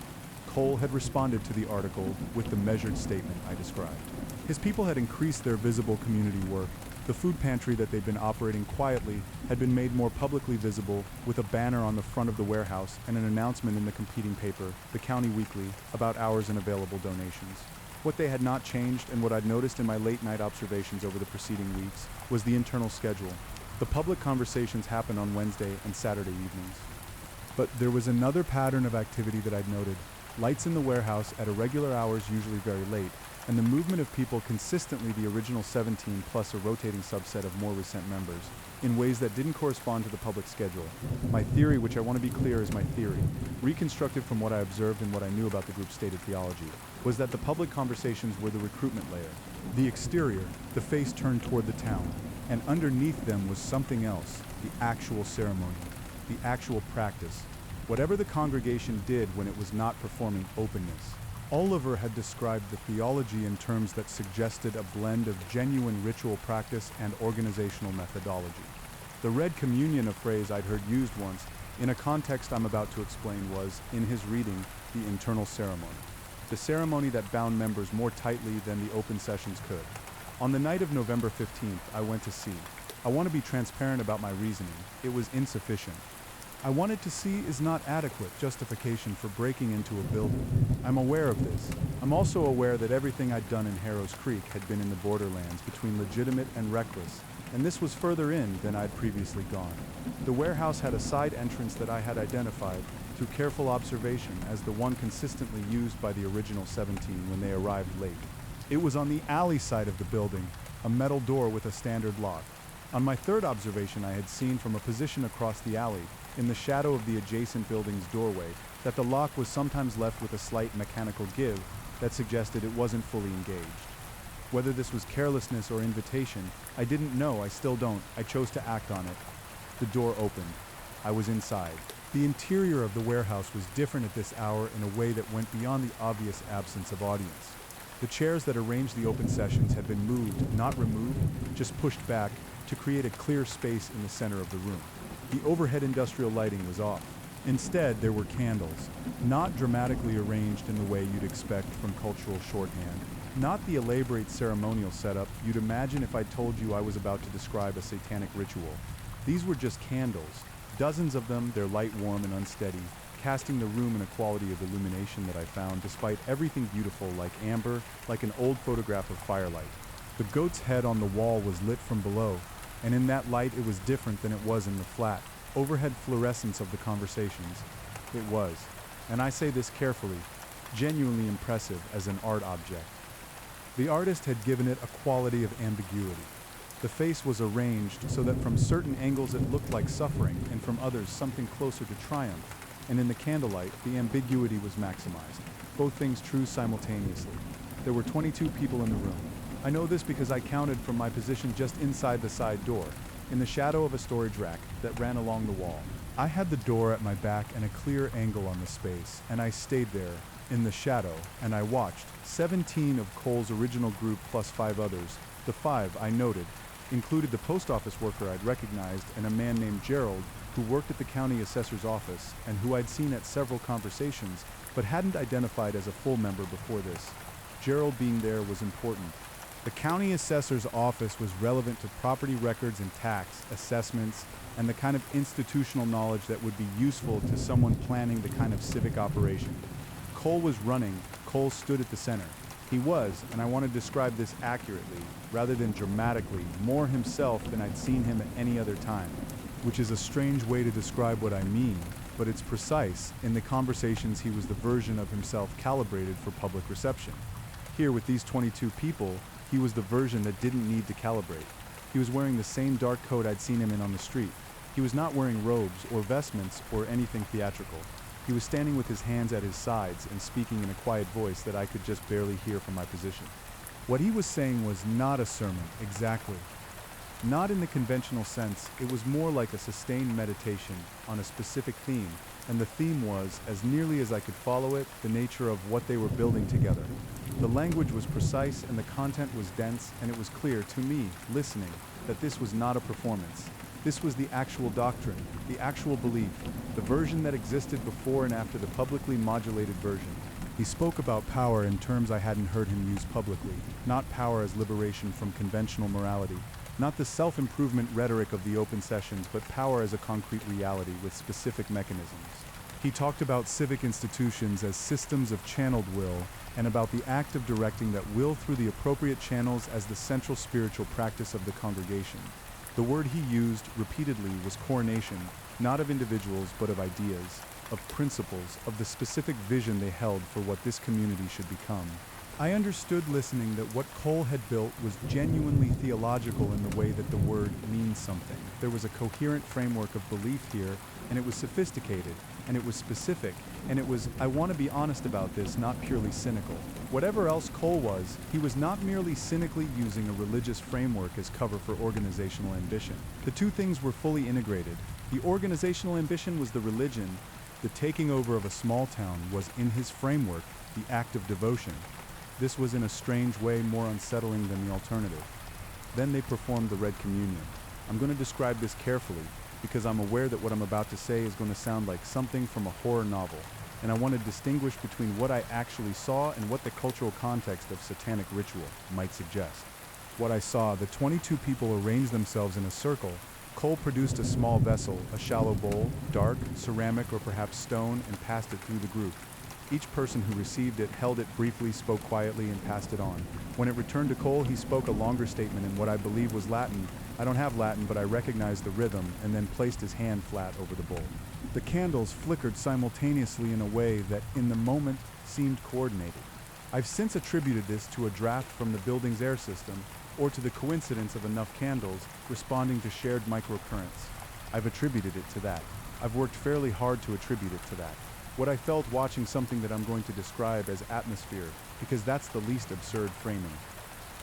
Cole had responded to the article with the measured statement I described. His people had increased their visible community work. The food pantry that they'd been operating quietly had been made more publicly visible, with a banner on the front of the warehouse and an announcement in the competing paper, the County Weekly, about hours and available donations. What they had not changed, and what I'd noticed in my late-night observations over the preceding weeks, was the internal schedule. The public conversations happened on Wednesday and Saturday evenings. But there was another pattern of activity that I'd noted. Lights in the warehouse at irregular hours, usually very late, and the movement of people consistently the original 17 plus a rotating subset of more recent members, in ways that didn't correspond to the public schedule. My theory, which I want to be clear is my theory, reconstructed from what I observed and what I knew about the group's stated theology, was that the public conversations were the recruitment layer, the exterior, the face turned toward the town, and underneath them was something else, the actual ceremony, the actual practice, whatever the congregation did when it was not performing openness. Oliver had described the theology in terms that suggested a blend of genuine ritual practice and organizational methodology. The Red Communion, a phrase I'd heard used once, in a context I'm about to explain, was, in his reading, the internal ceremony. The ceremony that bound members more tightly than the open sessions could. On the night of November 15th, I went to see. I want to be transparent about my reasoning. It was insufficient. I wanted to see is not adequate justification for breaking into a building. I'm aware of this. I'm also aware that everything I'd done in Harrow's Creek had been in the borderlands between legitimate and reckless, and this was further in than I'd previously gone. The warehouse had a side entrance that I had identified through careful observation as the one consistently used by the original 17 when they arrived late. It was on the alley side of the building, a metal door with a standard lock. On my third observation, I had seen from a position across the alley, in the shadow of the adjacent building's doorway, that the lock was sometimes left with a slight mechanical give that suggested it wasn't fully engaged. Whether this was carelessness or invitation, I didn't know, I still don't. I chose to act on it. The door opened. I was inside. The interior of the warehouse was different at this hour in a way that went beyond the obvious absence of audience. The chairs that arranged the open sessions had been moved, not removed, just pushed back to create a clear space in the center of the room. The overhead industrial lighting was off. Instead, there were candles, not dramatically arranged in the way you'd expect from cultural shorthand, not the elaborate ceremonial setup you'd imagine if I told you I was about to describe a satanic ritual. These were just candles, dozens of them, their light warm and unsteady, casting the room in a quality of illumination that I found, despite everything beautiful, like amber, like an old photograph of firelight. The goat's head on the wall was lit from below, and in that light it was different than it was in the flat, overhead fluorescence of the conversations. It was, and I say this carefully, genuinely impressive as an art object. The artist had given it a quality of ambiguity. The face was arranged so that from certain angles it looked like suffering, and from others something closer to triumph, and in the candlelight the ambiguity was maximized, both things true simultaneously. There were 22 people in the room. I know this because I counted from my position just inside the side door, in the shadow of a storage rack that ran along the wall. I had the door at my back and a clear angle on the space, and I stayed there, in the shadow, and I watched. 17 of Cole's original group plus 5 others, the 5 I noted, included the post office worker I'd recognized and a man named Gerald who worked at the county assessor's office and who I'd seen at several conversations but hadn't identified as a full member before this. Gerald being there was important. The county assessor's office was relevant to property records and tax, assessments, and the kind of institutional knowledge that would be useful to someone planning the kind of civic operation. Cole was running, Cole stood at the center. He was, and I want to describe this accurately, rather than dramatically, more himself than I'd seen him at any other time, which is a strange way to describe what I mean, but it's precise. In the conversations, he was the version of himself calibrated for public reception. Here, with these 22 people, he was the version that didn't need to calibrate. He was wearing the same dark coat I'd seen him in on the street. He was not wearing robes or vestments or anything theatrical. He was standing with his hands at his sides and speaking in a quiet voice that I could just barely hear from my position. What he was saying was not a sermon, exactly. Not in the conventional sense. It was more like a sustained meditation on a specific theme, and the theme was, as nearly as I could follow it, the nature of what they were building together. The language was precise and the content was dense, and it was clear to me, listening, that this was not a performance. This was the actual doctrine, the actual belief, the version that existed before and after the publicly modulated version. He spoke about power in terms I hadn't heard him use publicly, not power as liberation from conventional morality, not the self-improvement rhetoric of the open sessions, but power as a concrete reality with specific mechanisms. He talked about civic institutions as systems of channeled will, and about the act of directing that will through the appropriate channels as the central spiritual practice of the congregation. The word he used repeatedly was coronation, not of individuals but of ideas, of principles, of the specific vision they held for what this community should become. I understood listening that what Cole had built was genuinely theological in the way that the word means something. There was a coherent framework of belief here, and it was sophisticated, and it was specific, and it was, I want to be honest about this, not purely cynical. Whatever else Cole was, he was not merely cynically using a religious framework as cover for organizational ambition. The two things were fully integrated. The organizational ambition was the religion. The taking over of a small town was, in his framework, the act of devotion. This was in a strange way more unsettling than the alternative. Then they performed the Red Communion. I'm going to describe this carefully, because I'm aware that what I'm about to say is going to sound like something from a horror novel, and I want to distinguish between what I actually saw and what the cultural context of satanic ritual might suggest. What I saw, the 22 people arranged themselves in a circle. Cole produced a small vessel, a shallow bowl, dark, ceramic, or perhaps stone, and passed it through the group. Each person who received it held it briefly, spoke quietly, and passed it on. When it returned to Cole, he spoke a longer statement in what I believe was Latin. I don't have Latin, but I recognized the rhythm, and then placed his hand flat over the bowl. The candles flickered simultaneously in a way that, in the moment, seemed coordinated. I've since attributed this to a draft from the building's air system, or to the coincidence of enough candles responding to shared microcurrents. I've attributed it to that. I've worked fairly hard to attribute it to that. What I felt watching something that I'm going to describe as atmosphere, because that's the least absurd framing.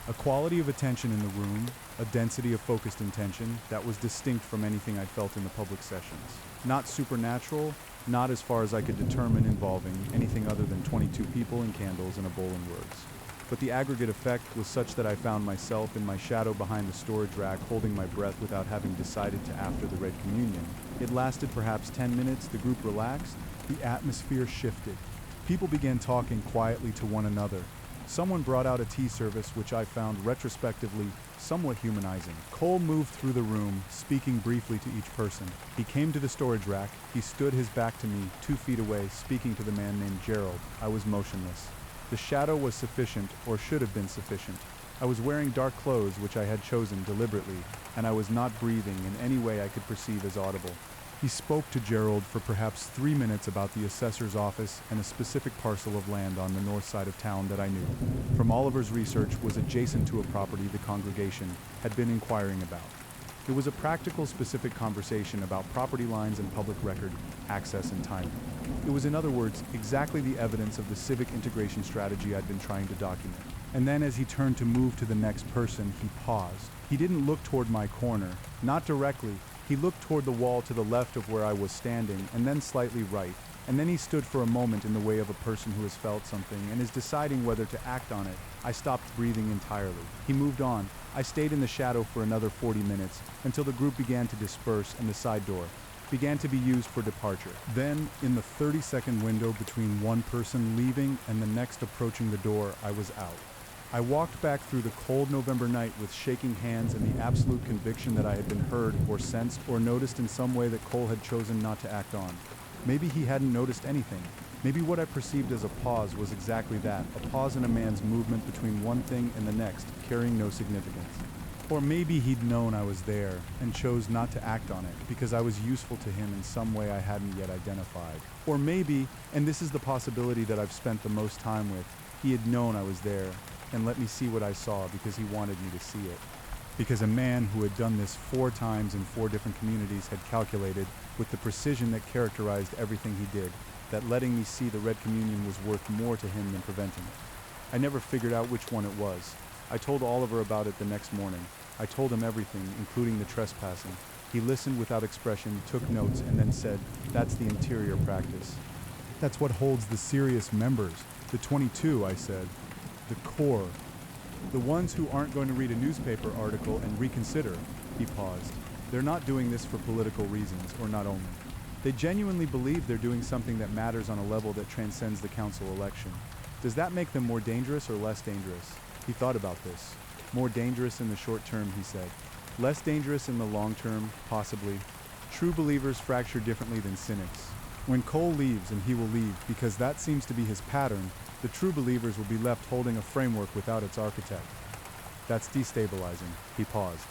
A quality of attention in the room, a density of focused intention that was distinct from anything I'd felt in the public sessions. Not supernatural, not as far as I could determine involving anything other than 22 people and candles and a bowl and words. But the aggregate effect was such that I found myself in my shadow behind the storage rack, holding my breath without having decided to after the Red Communion. It lasted perhaps 10 minutes, the group relaxed, the atmosphere shifted. People began talking quietly to one another. Someone brought out a tea service, which I found retrospectively somewhat humanizing. Cole moved through the room, speaking briefly to each person. He came to the storage rack. He stood his back to me, 2 feet away, speaking to the man named Gerald. I was motionless. The shadow was sufficient, or should have been sufficient. I was wearing dark clothes, which I had chosen deliberately, and I was not breathing in any way I could perceive as audible. He spoke to Gerald for perhaps 3 minutes about the assessor's office and a specific parcel of land on the north side of town that I knew, from Oliver's research, was adjacent to a property the congregation had been inquiring about. It was a practical, specific conversation about property lines and public record, access and timing. It was, in other words, exactly the evidence of the civic integration strategy I'd been trying to document. And then as he turned to move to the next person, he paused. He didn't look toward my corner, not directly. He looked toward the wall to the left of where I was standing, and then slightly right. And then he stood for a moment in the way of a person who has felt something and is deciding whether to act on it. I stopped breathing entirely. He moved on. I stayed in the shadow for another 40 minutes, until the group began to disperse and the side door began to be used for departure. Then, in the 30-second window between one person leaving and the next approaching the door, I was out. I walked back through the cold November night with shaking hands and the absolute conviction that I had been heard or sensed or noticed in some way that Cole had chosen not to act on. Maybe he hadn't noticed anything. Maybe what I perceived as a pause was exactly that, a pause in a man's movement between one thing and the next, carrying no significance. Or maybe he'd known I was there and chose not to act on it because I was useful to him in some way I hadn't yet identified. Or maybe, and this is the possibility that I've spent the most time with, he had known I was there and let me see what I saw because he wanted me to see it. Because a man who had done this 4 times in 4 different communities had calculated, with the precision that characterized everything he did, that letting me see the Red Communion was worth more to him than preventing it. I never figured out which one it was. I told Oliver about it the next morning. I told him everything, including the trespassing. He listened without expression, took notes, and then said, "That's the interior practice. That's what holds the serious members. The 22, I said. The core. The ones who aren't going to read a newspaper article and reconsider." He paused. "They're not doing this for political reasons, or not only. They genuinely believe they're doing something that matters on a level that transcends the council election. Does that make them more dangerous or less dangerous?" He thought about this. "More dangerous in the short term," he said. "Less dangerous in the long term, possibly. True believers fracture differently than cynics. When Cole leaves, and he will leave because that seems to be his pattern, the true believers will be left holding a framework without its architect. That's destabilizing." He paused.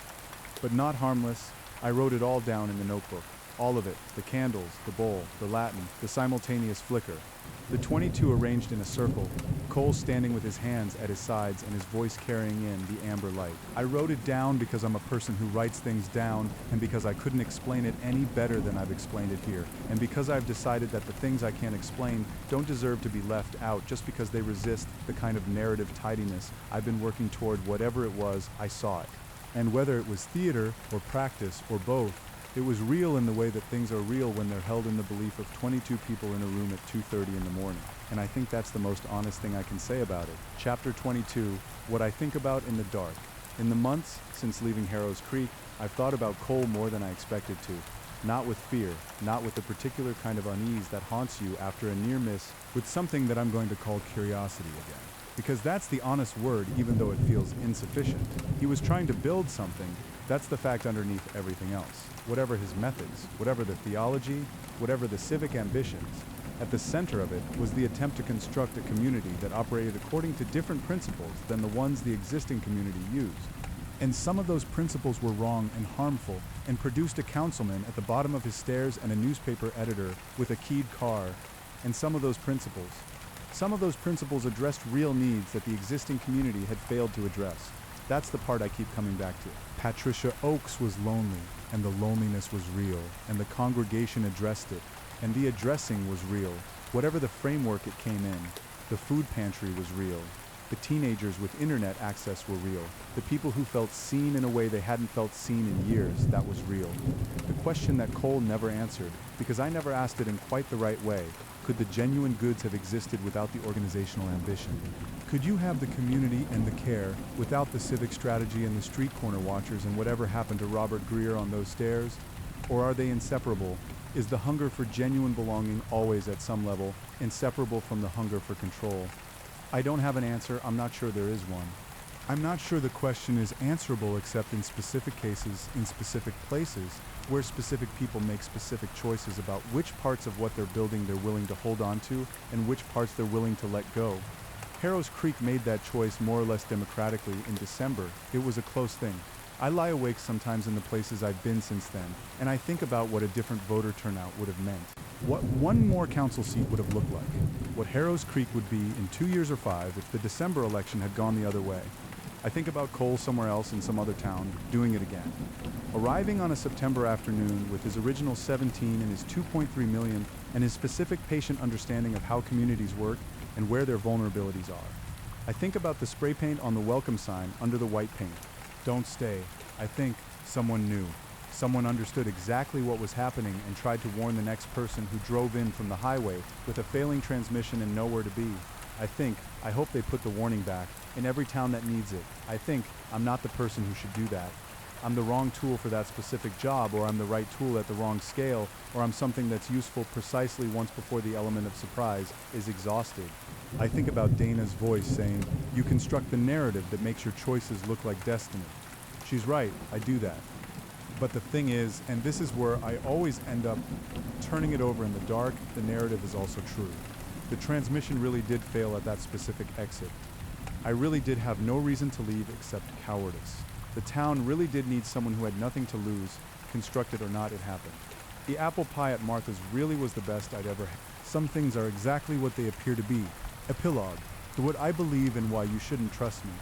"But not harmless. I wrote it all down in the notebook. All of it, the candles, the bowl, the Latin, the simultaneous flicker. The 22 arranged in a circle, Cole standing with his hands at his sides and his voice carrying in the amber light. I wrote it down because I'm a person who writes things down, and because I couldn't explain it any better than I've explained it here, and because I've decided that the things I can't explain don't deserve to be left out just because they resist the kind of narrative tidiness I've been working toward. Whatever it was, I saw it. And whether it was theater or practice or both, it was real in the way that things are real when they're held in the belief of 22 people in a room at 2:30 in the morning. And I think that's the most honest thing I can say about it." Chapter 22, What I Think About in the Dark. In the months since leaving Harrow's Creek, I've thought about Cole more than I expected to. Not with fear, not with the particular kind of unease that haunts you after a near miss, with something that I'm going to call curiosity again. Because that's the honest word, even though it feels insufficient. He was trying to build something. That's the fact underneath everything else. Whatever his methods, whatever the theology, whatever the civic ambitions, at the center of it was the attempt to construct a community that operated according to different principles than the ones the existing community used. And some of those principles were wrong and harmful, and produced a councilman at the bottom of his stairs and a newspaper editor with a keyed car. And some of those principles addressed real needs that the existing community had failed to address. That's the part I keep coming back to. Patricia Oakes was lonely, and the loneliness was real, and the congregation addressed it, and the addressing was real, whatever the framework it came in. The food pantry was real. The teenagers with internet access were real. The people who felt seen in a way they hadn't felt seen in years, that was real. The question that Cole never answered, because I never asked it in quite the right way, could the genuine goods have existed without the organizational ambition? Could you have the community and the care without the civic strategy and the street corner watchers and whatever happened to Robert Greer on those stairs? Or are they inseparable? Is the hunger for genuine belonging always at some level inseparable from the hunger for control? I don't have an answer. I'm not sure there is one. I'm not sure the question is answerable except in specific cases, in specific places, where specific people make specific choices about which parts of what they're building they're willing to hold on to and which parts they're willing to let go. Harrow's Creek made that choice more or less democratically in December. It was a close thing. I lie awake sometimes in the places I've been since then, and I think about what a different voter turnout would have meant. What one more council seat would have looked like. What Harrow's Creek would be in 2 years or 5 if the December election had gone the other way. I think about Cole somewhere else in some other town, doing it again. Arriving on a September afternoon with his original 17 and his 2.3 million and his specific patient understanding of how communities work and where their vulnerabilities are. I think about the spray paint on the welcome sign under the white paint. Don't stay. I think someone knew. Someone understood exactly what was happening and tried to warn the next person who drove in from the highway with a failing transmission and nowhere to be. I hope they put the warning back in every town that needs it. I think I'm not the person who should do that. I'm the wrong tool for that specific job, or I'm the right tool at the wrong scale, or I'm something that's useful precisely once before the element of surprise is exhausted. I think about Dana's voice saying, "You construct the narrative that makes your choices look like destiny." She's right, I do that. But the thing is, and this is where I always end up turning it over in the dark, the narrative is also true. The transmission really did fail at that specific exit. I really did have no reason to leave except cowardice. The town really did need someone who had nothing to lose, construct it or not, it happened. The apple pie at Martha's really was the best I'd ever had. Some things are exactly what they appear to be. Epilogue. To what I believe and why you shouldn't trust me.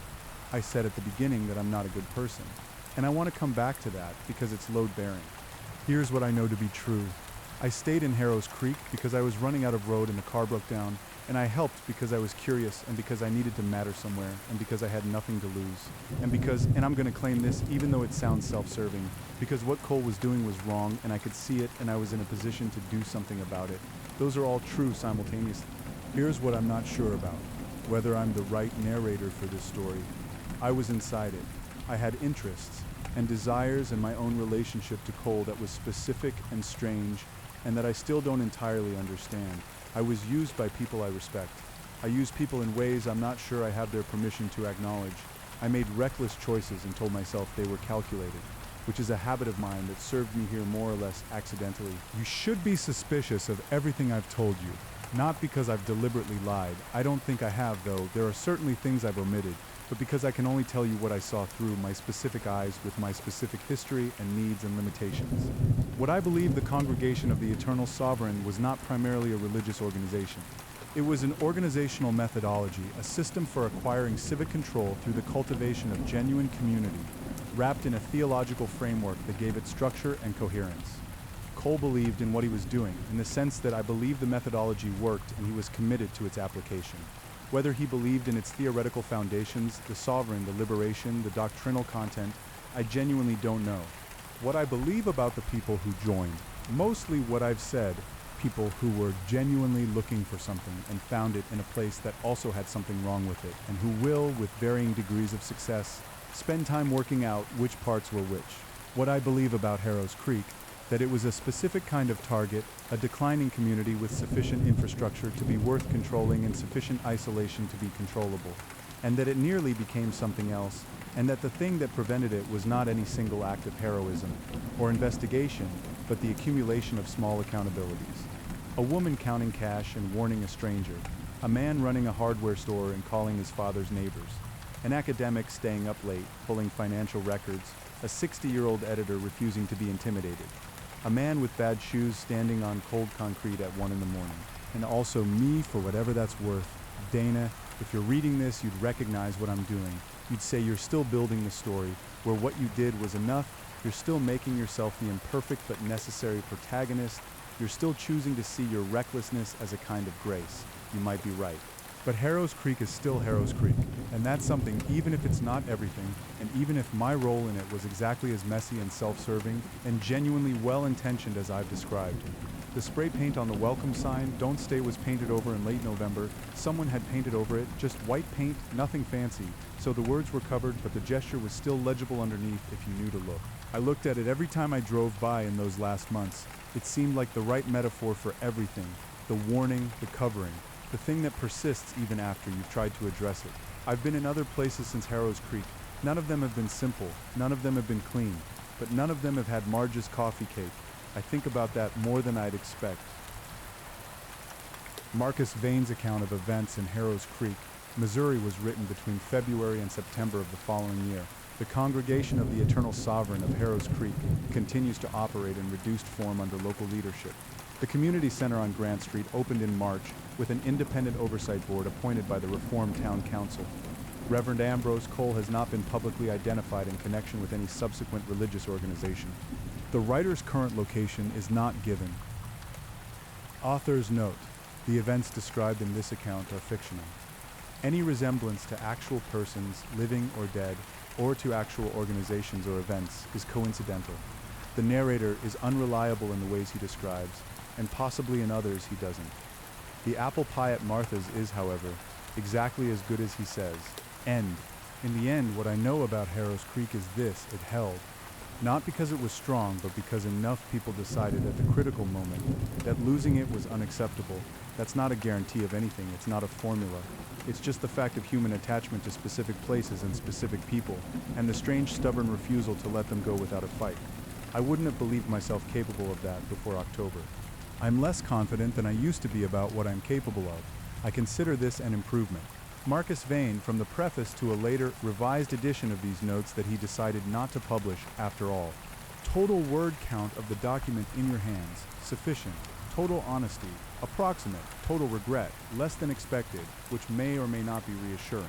I said at the beginning that I'm not a good person. And I want to come back to that because it's load-bearing. Here's what I know to be true. I stayed in Harrow's Creek because I was running out of road and the car broke down, and I helped because I was curious and because I needed to matter somewhere and because I had nothing to lose. And I'm going to claim this even though it sounds self-serving, because what Cole was doing was wrong and I could see it and I was in a position to do something about it. Those are all true simultaneously. Here's what I'm not sure about, whether I'm the right narrator for this story. I was inside it. I had interests and desires in my own relationship to Cole that was specific and strange and that I still don't entirely understand. I was used by people I respect. I used people in ways I'm not sure I have their permission to acknowledge. I made reckless choices and told myself they were calculated, which is a habit of mine that served me here more or less accidentally. You should be suspicious of everything I've told you, not because I've deliberately lied. I don't think I have, though. There are certainly things I've omitted, but because I can only tell you what I saw through my specific eyes with my specific history and needs and limitations. What I believe the Congregation of the Eternal Sovereign was not primarily a religious organization. It was an organizational methodology, a system for acquiring civic control through the cultivation of genuine community, wrapped in a theological framework that gave it structure and coherence. Cole believed in what he was doing, in the sense that I believe the methodology worked and he was committed to its application. Whether he believed in its theoretical foundations, the sovereign, the liberation, the doctrinal content, I genuinely don't know. What I believe about the people who joined, mostly what I've said, people who were genuinely looking for something and found it in a place that also had something wrong with it, and who will, with varying degrees of success, spend time working out which parts were which. What I believe about Harrow's Creek, that it was a specific kind of target, a declining community with sufficient infrastructure to be worth controlling and sufficient isolation to be controllable, and that it nearly became something else, and that the thing that prevented it was not any single act of heroism or investigation, but the accumulation of small accountabilities. A woman counting cash and warning a stranger, a man running a hardware store and calling his father's neighbors, an academic staying up late, pulling financial records, a 60-year-old editor refusing to be intimidated, a man with bad shoes standing on cold concrete at 1 a.m, and also me for whatever that's worth. Dana, if you're reading this, you'd recognize what I'm doing. You'd say you're still building the story, where what you did was enough. You're still making yourself the imperfect but necessary protagonist. You're still choosing to see your recklessness as a kind of grace. You might be right. But Harrow's Creek is still Harrow's Creek, and that's something even if it's not everything, and even if my role in it was exactly as messy and self-serving and genuinely well-intentioned as I've described. The spray paint on the welcome sign, "Don't Stay," was painted over in late November. Someone had painted over it, just white paint, nothing fancy, so the words were covered, but the gesture was still legible underneath if you knew to look. I looked at it every time I drove by in those last months. It seemed like the right metaphor for everything, the warning, the covering. The thing that persists even after you've tried to address it. I've been in other places since Harrow's Creek. None of them have been simple, none of them have been clean, but none of them have had Marge's coffee cake. I think about that more than I'd expect. Marcus Vane's account of events in Harrow's Creek, Missouri, was written between February and September of the following year. The Congregation of the Eternal Sovereign of Harrow's Creek continues to operate in reduced form under local leadership. The community center on Grant Street opened in March with an independent oversight board appointed by the Reformed Town Council. Reverend Ambrose Cole has not been publicly identified in connection with any subsequent religious organization. The writer's current location is not given. Author's note: the events described in this account are fictional. Any resemblance to actual persons, living or dead, or to actual organizations or events is coincidental. The narrator is unreliable in the ways he describes, and possibly in others he doesn't. The apple pie at Martha's is, however, exactly as good as he says. End. In the end, what I know about Harrow's Creek is this: it held. Not because it was strong, but because enough people decided at the critical moment that losing it was unacceptable. That's not a guarantee of anything, it's not a formula. It's just the fact of human attachment to specific places and specific people, and the strange stubborn refusal to let them go without a fight. I wouldn't have believed myself capable of that before October. I'm less confident than I used to be about what I'm capable of. I consider this an improvement. Marcus Vane, from the preface to a later, revised edition of these notes that he decided not to publish after all. Total word count of the document in your hands, sufficient. Total honesty, approximate. Total regret, less than expected, which may or may not be reassuring.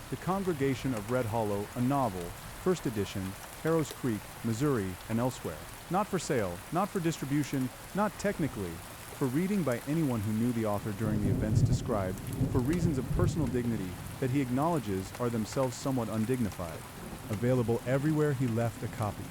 The Congregation of Red Hollow, a novel, first edition, Harrow's Creek, Missouri, and elsewhere. Not for sale, not for distribution, not technically, for reading by anyone who knew the author during the events described, for reasons of personal dignity that he acknowledges are themselves somewhat undignified. Available everywhere he left a copy.